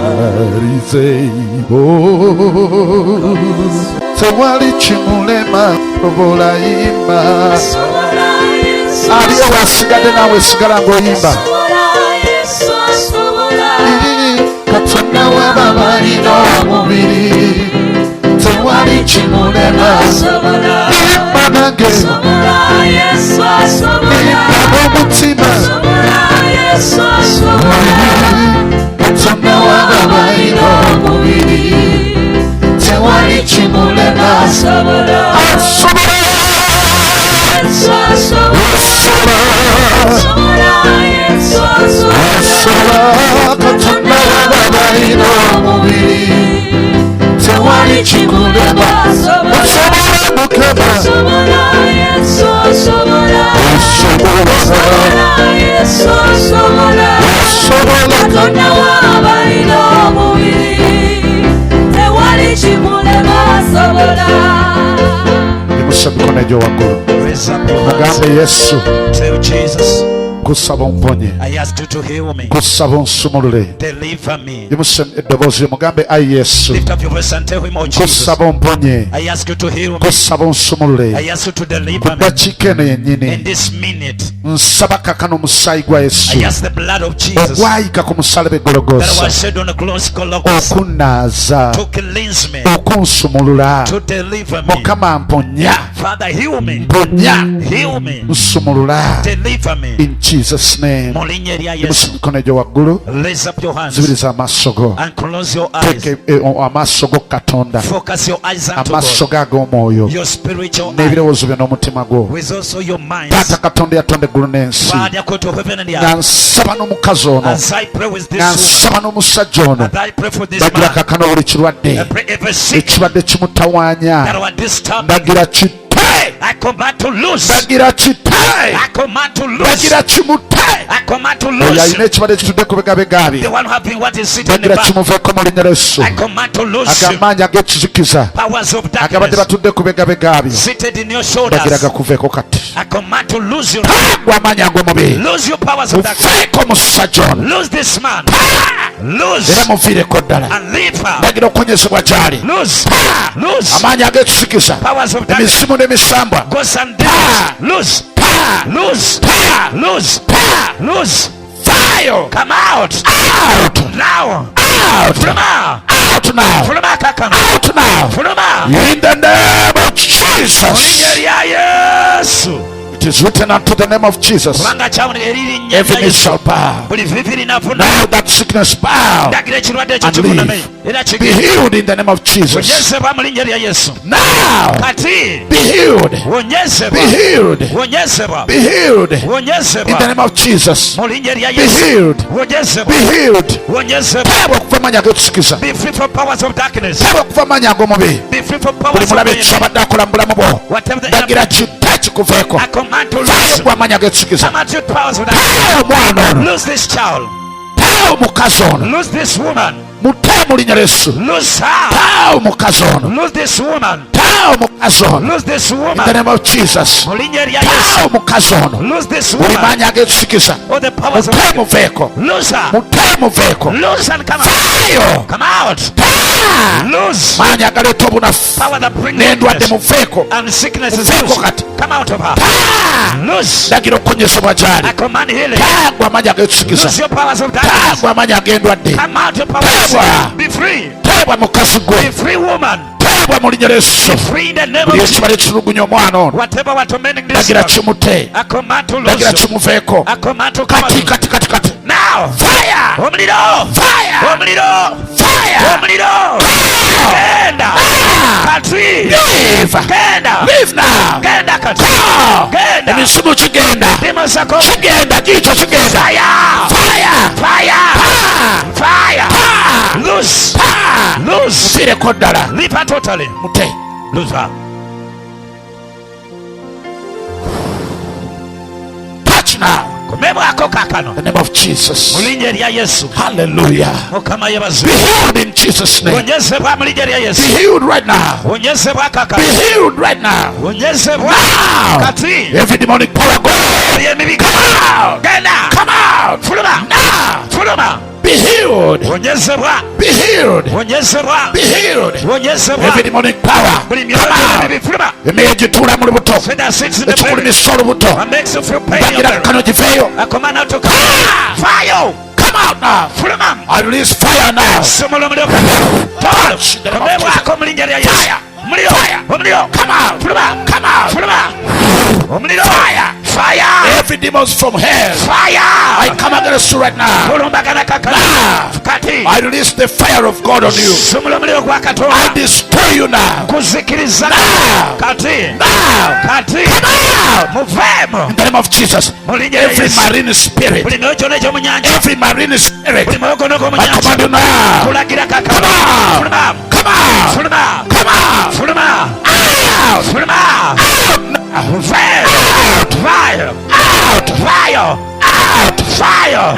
God is able. Tewali kimulema obola imba. Aliyo wasigadde nawe sigala ng'oyimba. Katonda w'ababalina omubiri tewali kimulema. Imba nange imba n'omutima. Katonda w'ababalina omubiri tewali kimulema. Asobola. Katonda w'ababalina omubiri tewali kimulema. Osobola mukama. Osobola. Katonda w'abalina omubiri tewali kimulema asobola. Imusa mikono egyo waggulu. Raise up your hands. Mugambe Yesu, Tell Jesus, kusaba omponye, I ask you to heal me. kusaba onsumulule. Deliver me. Imusa eddoboozi mugambe ayi Yesu, Lift up your voice and tell him, oh Jesus, kusaba omponye, I ask you to heal me. kusaba onsumulule. I ask you to deliver me. Dakiika eno In yennyini this minute, nsaba kakano omusaayi gwa Yesu I ask the blood of Jesus ogwayika ku musaalaba e that Gologoosa was shed on the cross Golgotha okunnaaza, to cleanse me, okunsumulula. to deliver me. Mukama mponya, Father, heal me. mponya, Heal me. nsumulula. Deliver me. In Jesus name. Mu linnya lya Imusa Yesu. emikono egyo waggulu, Raise up your hands zibiriza amaaso go. and close your eyes. Teeka amaaso go ku Katonda, Focus your eyes unto amaaso God. go ag'omwoyo Your spiritual eye n'ebirowoozo byo n'omutima gwo. with also your minds. Taata Katonda yatonda eggulu n'ensi, Father, go to heaven and the nga earth. nsaba n'omukazi ono, As I pray with nga this nsaba n'omusajja ono, woman, as I pray for this ndagira man, kakano buli kirwadde I pray every sick ekibadde kimutawaanya, that were disturbed, ndagira kitte I command to loose. ndagira kitae, I command to loose. ndagira kimutae. I command to Oyo loose. alina ekibadde kitudde ku bigabega bye, The one who have been what is sitting in the ndagira back. kimuveeko mu linnya lya Yesu. I command to loose. Agamaanyi ag'ekizikiza Powers of agabadde darkness batudde ku bigabega bye, seated in your ndagira shoulders. gakuveeko kati. I command to lose you. Gwa amaanyi ag'omubi, Lose your powers of darkness. muveeko omusajja ono, Lose this man. era Lose muviireko ddala. and leave her. ndagira okunyezebwa gy'ali. Lose. Lose. Amaanyi ag'ekizikiza, Powers of darkness. emisimu n'emisambwa, Ghosts and demons. Lose. Lose. Lose. Lose. fire Come out. out, Now. out, Fuluma. out now, Fuluma kakama. out now, Fuluma. in the name of Jesus. Mulinnya lya Yesu. It is written unto the name of Jesus, Kubanga kyawulira eririnnya every lya knee Yesu. shall bow. Buli vivi linafuna. Now that sickness bow, Ndagira ekirwadde ekyo and kifuname. leave. Era Be kigenda. healed in the name of Jesus. Wonyezebwa mu linnya lya Yesu. Now, Kati. be healed, Wonyezebwa. be healed, Wonyezebwa. be healed in the Wonyezebwa. name of Jesus. Mu linnya lya Be Yesu. healed, Wonyezebwa. be healed. Wonyezebwa. Taabwa okuva amaanyi ag'ekizikiza, Be free from powers of darkness. taabwa okuva amaanyi ag'omubi. Be free from Buli powers of mulabe darkness. kyabadde akola mu bulamu bwo, Whatever the ndagira enemy. kidda kikuveeko. I command to Taabwa lose. okuva amaanyi ag'ekizikiza. Come out with powers of darkness. Taabwa omwana ono, Lose this child. taabwa omukazi ono, Lose this woman. mutee mu linnya lya Yesu. Lose her. Taabwa omukazi ono, Lose this woman. taabwa omukazi ono, Lose this in the woman. name of Jesus. Mu linnya lya Taabwa Yesu. omukazi ono, Lose this buli woman. maanyi ag'ekizikiza, All the powers of mutee darkness. muveeko, Lose her. mutee muveeko. Lose and come out. Fire! Come out. Lose. Maanyi agaleeta obunafu Power that brings n'endwadde sickness muveeko. and sickness is Muveeko loose. kati. Come out of her. Lose. ndagira okunyezebwa I gy'ali. command healing. Taagwa amaanyi ag'ekizikiza, Lose your powers of darkness. taagwa amaanyi ag'endwadde, Come out your powers of Power. sickness. Be free. taabwa mukazi Be gwe, free, woman. taabwa mu linnya lya Yesu. Be free in the name of Buli Jesus. ekibala ekitulugunya omwana ono, Whatever what tormenting this ndagira one, kimute, I command to ndagira lose you. kimuveeko. I command to come Kati out. kati kati kati. Now. Fire! Omuliro. Fire! Omuliro. Fire! Omuliro. Genda. Kati. Leave! Genda. Leave now! Genda kati. Go! Genda. Emisimu kigenda, Demons are coming. kigenda, kiikyo kigenda. Fire. Fire! Fire. Fire. Loose. Loose. Fiireko ddala, Leave her totally. mute. Lose her. Touch now. Komebwako kakano. In the name of Jesus. Mu linnya lya Yesu. Hallelujah. Mukama Be yebazibwe. healed in Jesus' name. Wonyezebwa mu linnya lya Be Yesu. healed right now. Wonyezebwa Be kakano. healed right now. Wonyezebwa. Now. Kati. Every demonic power go. Emibi Come out. Genda. Come out. Fuluma. Now. Fuluma. Be healed. Wonyezebwa. Be healed. Wonyezebwa. Be healed. Wonyezebwa. Every demonic power. Buli Come myoyo out. emibi. Fuluma. Emmeyo gituula mu lubuto. Say that sits in the belly. Ekikulimisa olubuto. What makes you feel pain in your Ndagira belly. kano giveeyo. I command out to come. Fire. Come out now. Fuluma. I release fire now. Somola omuliro. Touch in the name of Jesus. Komebwako mu linnya lya Yesu. Fire. Omuliro. Fire. Omuliro. Come out. Fuluma. Come out. Fuluma. Omuliro. Fire. Fire. Every demons from hell. I Fire. come against you right now. Kulumbagana kakano. Now. Kati. I release the fire of God on you. Somola omuliro gwa I Katonda. destroy you now. Kuzikiriza. Now. Kati. Now. Kati. Out. Muveemu. In the name of Jesus. Mu linnya lya Every Yesu. marine spirit. Buli myoyo gyonna egy'omu nyanja. Every marine spirit. Buli mwoyo gwonna ogw'omu I command nyanja. you now. Kulagira kakano. Come out. Fuluma. Come out. Fuluma. Come out. Fuluma. Out. Fuluma. Now. Fire. Fire. Out. Fire. Out. Fire.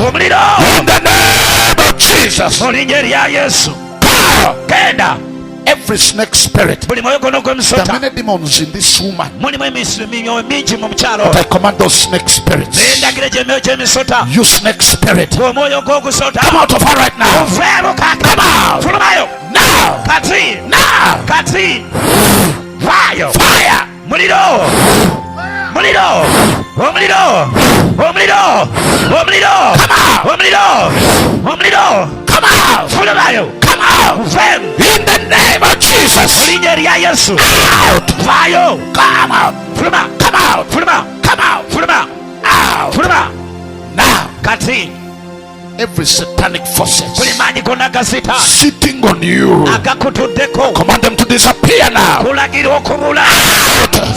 Omuliro. In the name of Jesus. Mu linnya lya Yesu. Power. Genda. Every snake spirit. Buli mwoyo gwonna There are ogw'emisota. many demons in this woman. Mulimu emyoyo mingi mu mukyalo. But I command those snake spirits. Nendagira gy'emyoyo gy'emisota. You snake spirit. Omwoyo gw'ogusota. Come out of her right now. Muveemu kakano. Come out. Fulumayo. Now. Kati. Now. Kati. Fire. Fire. Muliro. Muliro. Omuliro. Omuliro. Omuliro. Omuliro. Omuliro. Come out. Fulumayo. Come out. Muveemu. In the name of Mu Jesus. linnya lya Yesu. Out. Vayo. Come out. Fuluma. Come out. Fuluma. Come out. Fuluma. Out. Fuluma. Now. Kati. Every satanic Buli forces maanyi gonna gasita. sitting on you. Agakutuddeko. Command them to disappear now. Kulagira okubula.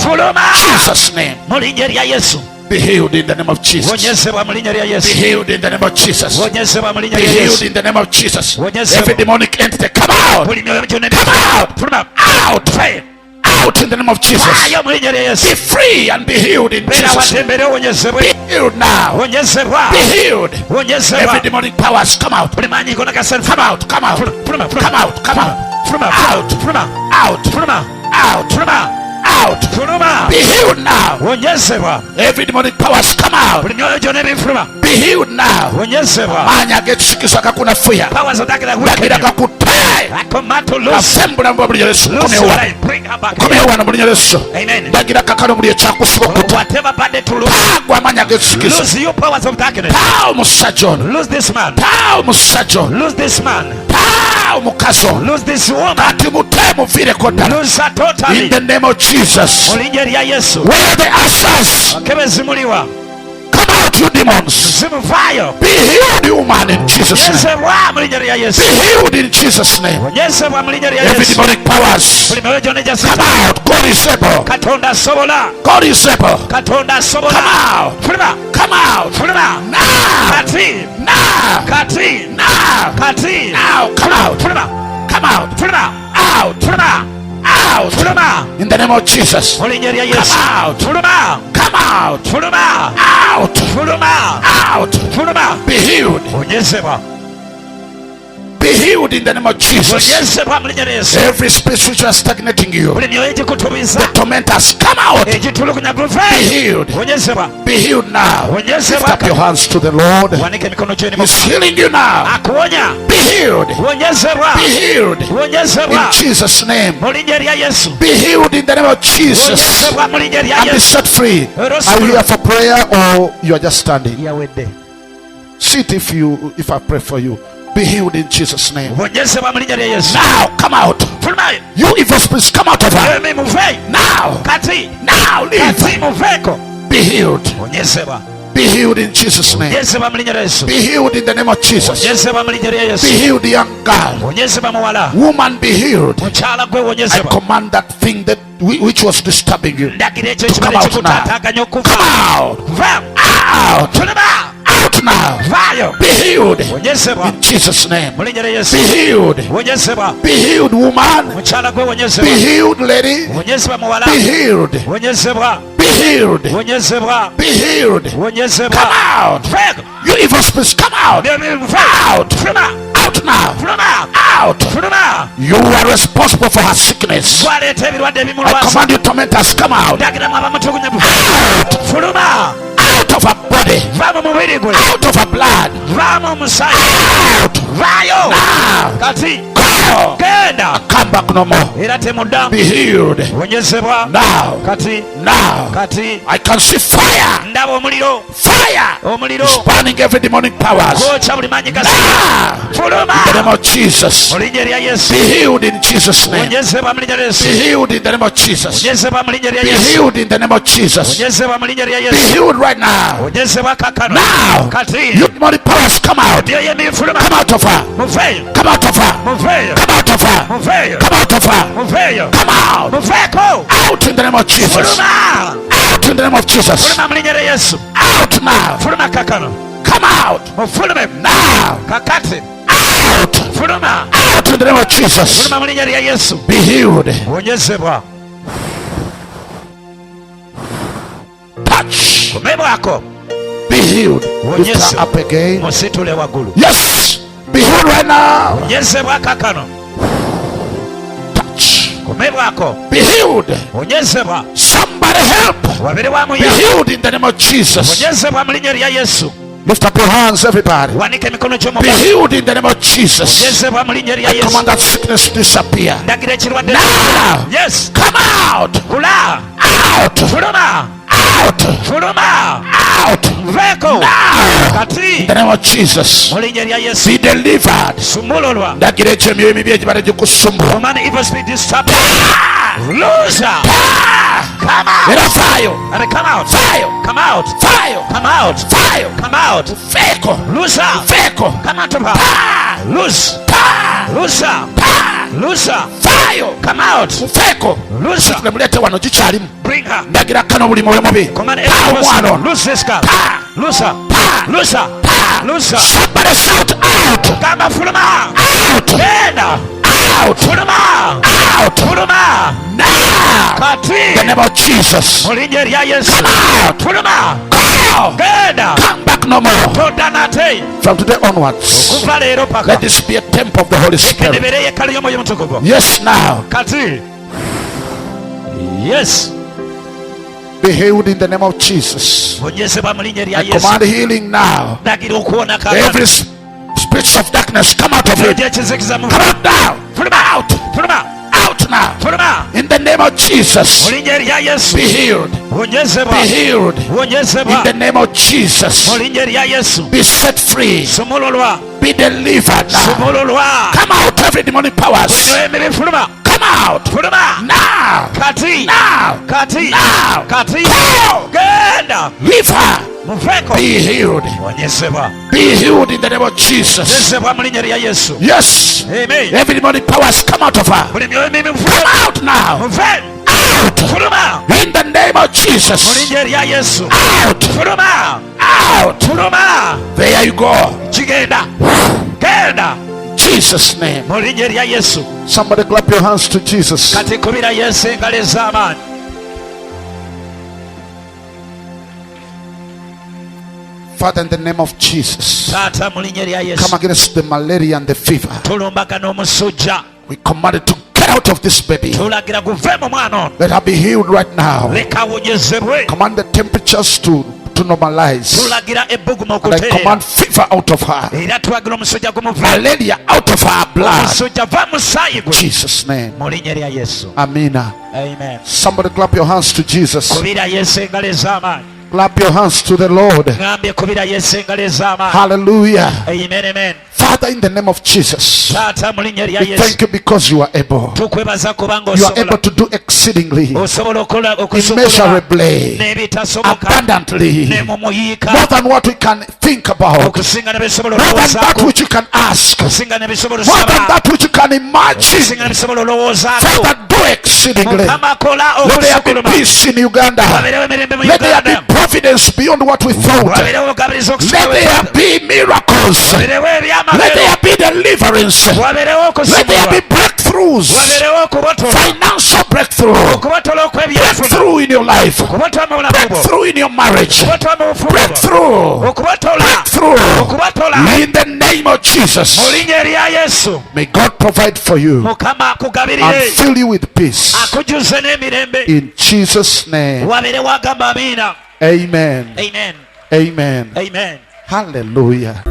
Fuluma. Jesus' name. Mu linnya lya Yesu. Be healed in the name of Jesus. Wonyezebwa mu linnya lya Be Yesu. healed in the name of Jesus. Wonyezebwa mu linnya Be lya healed Yesu. in the name of Jesus. Wonyezebwa. Every demonic entity, come out. Buli myoyo gyonna Come out. Fuluma. Out. Fire. out in the name of Jesus. Vayo mu linnya lya Yesu. Be free and be healed in Beera Jesus' name. watembere wonyezebwe. Be healed now. Wonyezebwa. Be healed. Wonyezebwa. Every demonic powers come out. Buli maanyi gonna gasali. Come out. Come out. Fuluma. Come out. Come out. Fuluma. Out. Fuluma. Out. Fuluma. Out. Fuluma. Out. Fuluma. Be healed now. Wonyezebwa. Every demonic powers come out. Buli myoyo gyonna ebifuluma. Be healed now. Wonyezebwa. Manya getusikisa kakunafuya. Powers of darkness Dagira weaken you. kakute. I command to loose. Asembula mu buli Yesu. Loose Komewa. your life. Bring her back Komewa here. na buli Yesu. Amen. Dagira kakano buli ekyakusiba okuta. Whatever bad to lose. Agwa amanya getusikisa. Lose you powers of darkness. Taawo musajja ono. Lose this man. Taawo musajja ono. Lose this man. Taawo mukazi ono. Lose this woman. Kati mutee muviireko ddala. Lose her totally. In the name of Jesus. Mu linnya lya Yesu. Where the answers. Bakebe zimuliwa. Come out, you demons. Zimuvaayo. Be healed, you man, in Jesus' name. Nyezebwa mu linnya lya Yesu. Be healed in Jesus' name. Nyezebwa mu linnya lya Every Yesu. demonic powers. Buli myoyo gyonna Come egyasita. out. God is able. Katonda asobola. God is able. Katonda asobola. Come out. Fuluma. Come out. Fuluma. Now. Kati. Now. Kati. Now. Kati. Now. Come out. Fuluma. Come out. Fuluma. Out. Fuluma. Out. Fuluma. In the name of Jesus. Mu linnya lya Yesu. Come out. Fuluma. Come out. Fuluma. Out. Fuluma. Out. Fuluma. Be healed. Onyezebwa. Be healed in the name of Jesus. Onyezebwa mu linnya lya Yesu. Every spirit which was stagnating you, Buli myoyo egikutubiza. the tormentors, come out. Egitulugunya Be guve. healed. Onyezebwa. Be healed now. Lift Onyezebwa. up your hands to the Lord. Wanike emikono gyo eri mu He's healing you now. akuwonya. Be healed. Wonyezebwa. Be healed. Wonyezebwa. In Jesus' name. Mu linnya lya Yesu. Be healed in the name of Jesus. Wonyezebwa mu linnya lya And be Yesu. set free. Are you here for prayer or you are just standing? Yawedde. Sit if I pray for you. Be healed in Jesus' name. Wonyezebwa mu linnya lya Yesu. Now come out. Fuluma. You evil spirits, come out of her. Emi muve. Now. Kati. Now Kati leave. muveeko. Be healed. Wonyezebwa. Be healed in Jesus' name. Wonyezebwa mu linnya lya Yesu. Be healed in the name of Jesus. Wonyezebwa mu linnya lya Be Yesu. healed, young girl. Wonyezebwa muwala. Woman, be healed. Mukyala gwe I wonyezebwa. command that thing that which was disturbing you. Ndagira ekyo To come ekibala out ekikutaataaganya Come okuva. out. Va. Out. Fuluma. Out now. Vaayo. Be healed. Wonyezebwa. In Jesus' name. Mu linnya lya Be Yesu. healed. Wonyezebwa. Be healed, woman. Mukyala gwe Be wonyezebwa. healed, lady. Wonyezebwa muwala. Be healed. Wonyezebwa. Be healed. Wonyezebwa. Be healed. Wonyezebwa. Come out. Veeko. You evil spirits, come out. Out. Fuluma. Out now. Fuluma. Out. Fuluma. You are responsible for her sickness. Gwaleeta ebirwadde I ebimulwasa. command you tormentors, come out. Ndagiramu abamutugunya. Out. Fuluma. Out of her body. Va mu mubiri gwe. Out of her blood. Va mu musaayi. Out. Vaayo. Now. Kati. Go. Genda. Come back no more. Era temuddamu. Be healed. Wonyezebwa. Now. Kati. Now. Kati. I can see fire. Ndaba omuliro. Fire. Omuliro. It's burning every demonic powers. Gwokya buli maanyi gasi. Now. Fuluma. In the name of Jesus. Mu linnya lya Yesu. Be healed in Jesus' name. Wonyezebwa mu linnya lya Yesu. Be healed in the name of Jesus. Wonyezebwa mu linnya lya Be Yesu. healed in the name of Jesus. Wonyezebwa mu linnya lya Be Yesu. healed right now. Wonyezebwa kakano. Now. Kati. You demonic powers, come out. Myoyo emifuluma. Come out of her. Muveeyo. Come out of her. Muveeyo. Come out of her. Muveeyo. Come out of her. Muveeyo. Come out. Muveeko. Out in the name of Jesus. Fuluma. Out in the name of Jesus. Fuluma mu linnya lya Yesu. Out now. Fuluma kakano. Come out Mufulume. now. Kakati. Out. Fuluma. Out in the name of Jesus. Fuluma mu linnya lya Yesu. Be healed. Wonyezebwa. Touch. Komebwako. Be healed. Lift her up again. Musitule waggulu. Yes. Be healed right now. Wonyezebwa kakano. Touch. Komebwako. Be healed. Wonyezebwa. Somebody help. Wabere wa Be muya. healed in the name of Jesus. Wonyezebwa mu linnya lya Yesu. Lift up your hands, everybody. Wanika emikono gyo mu Be bulago. healed in the name of Jesus. Wonyezebwa mu linnya lya I Yesu. command that sickness to disappear. Ndagira ekirwadde. Now. Yes. Come out. Kula. Out. Fuluma. Out. Fuluma. Out. Veeko. Now. In Kati. the name of Jesus. Mu linnya lya Yesu. Be delivered. Sumbululwa. Ndagira ekyo emyoyo emibi egibadde gikusumbula. Command evil spirit disturb. Loser. Come out. Era faayo. And come out. Faayo. Come out. Faayo. Come out. Faayo. Come out. Feeko. Loser. Feeko. Come out of her. Pa. Loose. Pa. Loser. Pa. Loser. Faayo. Come out. Feeko. Loser. Muleete wano gikyalimu. Bring her. Ndagira kano buli mwoyo mubi. Command Pa every omwana person. ono. Loose this girl. Pa. Loser. Pa. Loser. Pa. Loser. Somebody shout out. Gamba fuluma. Out. Genda. Out. fuluma Out. fuluma Now. kati The name of Jesus. mu linnya erya yesu Out. fuluma Go. genda Come back no more. todda nate From today onwards, kuva leero paka let this be a temple of the Holy Spirit. kendebeere yeekaalu y'omwoyo mutukuvu Yes, now. kati yes Be healed in the name of Jesus. onyezebwa mu linnya erya I yesu command healing now. nagira okuwona Every spirits of darkness, come out of it. ekyekizikiza mu Come out now. fuluma Out. fuluma Out now. fuluma In the name of mu Jesus. linnya erya yesu Be healed. onyezebwa Be healed. onyezebwa In the name of Jesus. mu linnya erya yesu Be set free. sumululwa Be delivered now. sumululwa Come out, every demonic powers. myoyo emibi fuluma Come out. fuluma Now. kati Now. kati Now. kati Go. genda Leave her. muveeko Be healed. onyezebwa Be healed in the name of Jesus. onyezebwa mu linnya erya yesu Yes. amen Every demonic powers come out of her. buli myoyo emibi Come fuluma out now. muve Out. fuluma In the name of mu Jesus. linnya erya yesu Out. fuluma Out. fuluma There you go. kigenda genda Jesus' name. mu linnya erya yesu Somebody clap your hands to Jesus. kati kubira yesu engalo ez'amaanyi Father, in the name of Jesus, taata mu linnya erya yesu come against the malaria and the fever. tulumbaga n'omusujja We command it to get out of this baby. tulagira guve mu mwana ono Let her be healed right now. leka awonyezebwe Command the temperatures to normalize. tulagira ebbuguma And I okutereera command fever out of her. era tulagira omusujja gumuve Malaria out of her blood. omusujja va mu musaayi gwe Jesus' name. mu linnya erya yesu Amina. amen Somebody clap your hands to Jesus. kubira yesu engalo ez'amaanyi Clap your hands to the Lord. ngambye kubira yesu engalo ez'amaanyi Hallelujah. amen amen Father, in the name of Jesus, taata mu linnya erya we yesu thank you because you are able. tukwebaza kubanga You are able osobola to do exceedingly, osobola okukola okusobola immeasurably, n'ebitasoboka abundantly, ne mu muyiika more than what we can think about, okusinga ne bisobola more than that olowoozaako which you can ask, more okusinga ne bisobola than osaba that which you can imagine. okusinga ne bisobola olowoozaako Father, do exceedingly. mukama kola Let there be okusukkuluma peace in Uganda. wabeerewo emirembe mu Let there uganda be providence beyond what we thought. wabeerewo obugabiriza Let okusinga there be miracles. wabeerewo Let ebyamagero there be deliverance. wabeerewo Let there be okusibulwa breakthroughs. wabeerewo okubotola Financial breakthrough. okubotola okw'ebyenfuna Breakthrough in your life. okubotola mu bulamu bwo Breakthrough in your marriage. okubotola mu bufumu bwo Breakthrough. okubotola Breakthrough. okubotola In the name of Jesus. mu linnya erya yesu May God provide for you mukama and akugabirire fill you with peace. akujuze n'emirembe In Jesus' name. wabeerewo agamba amiina Amen. amen Amen. amen Hallelujah.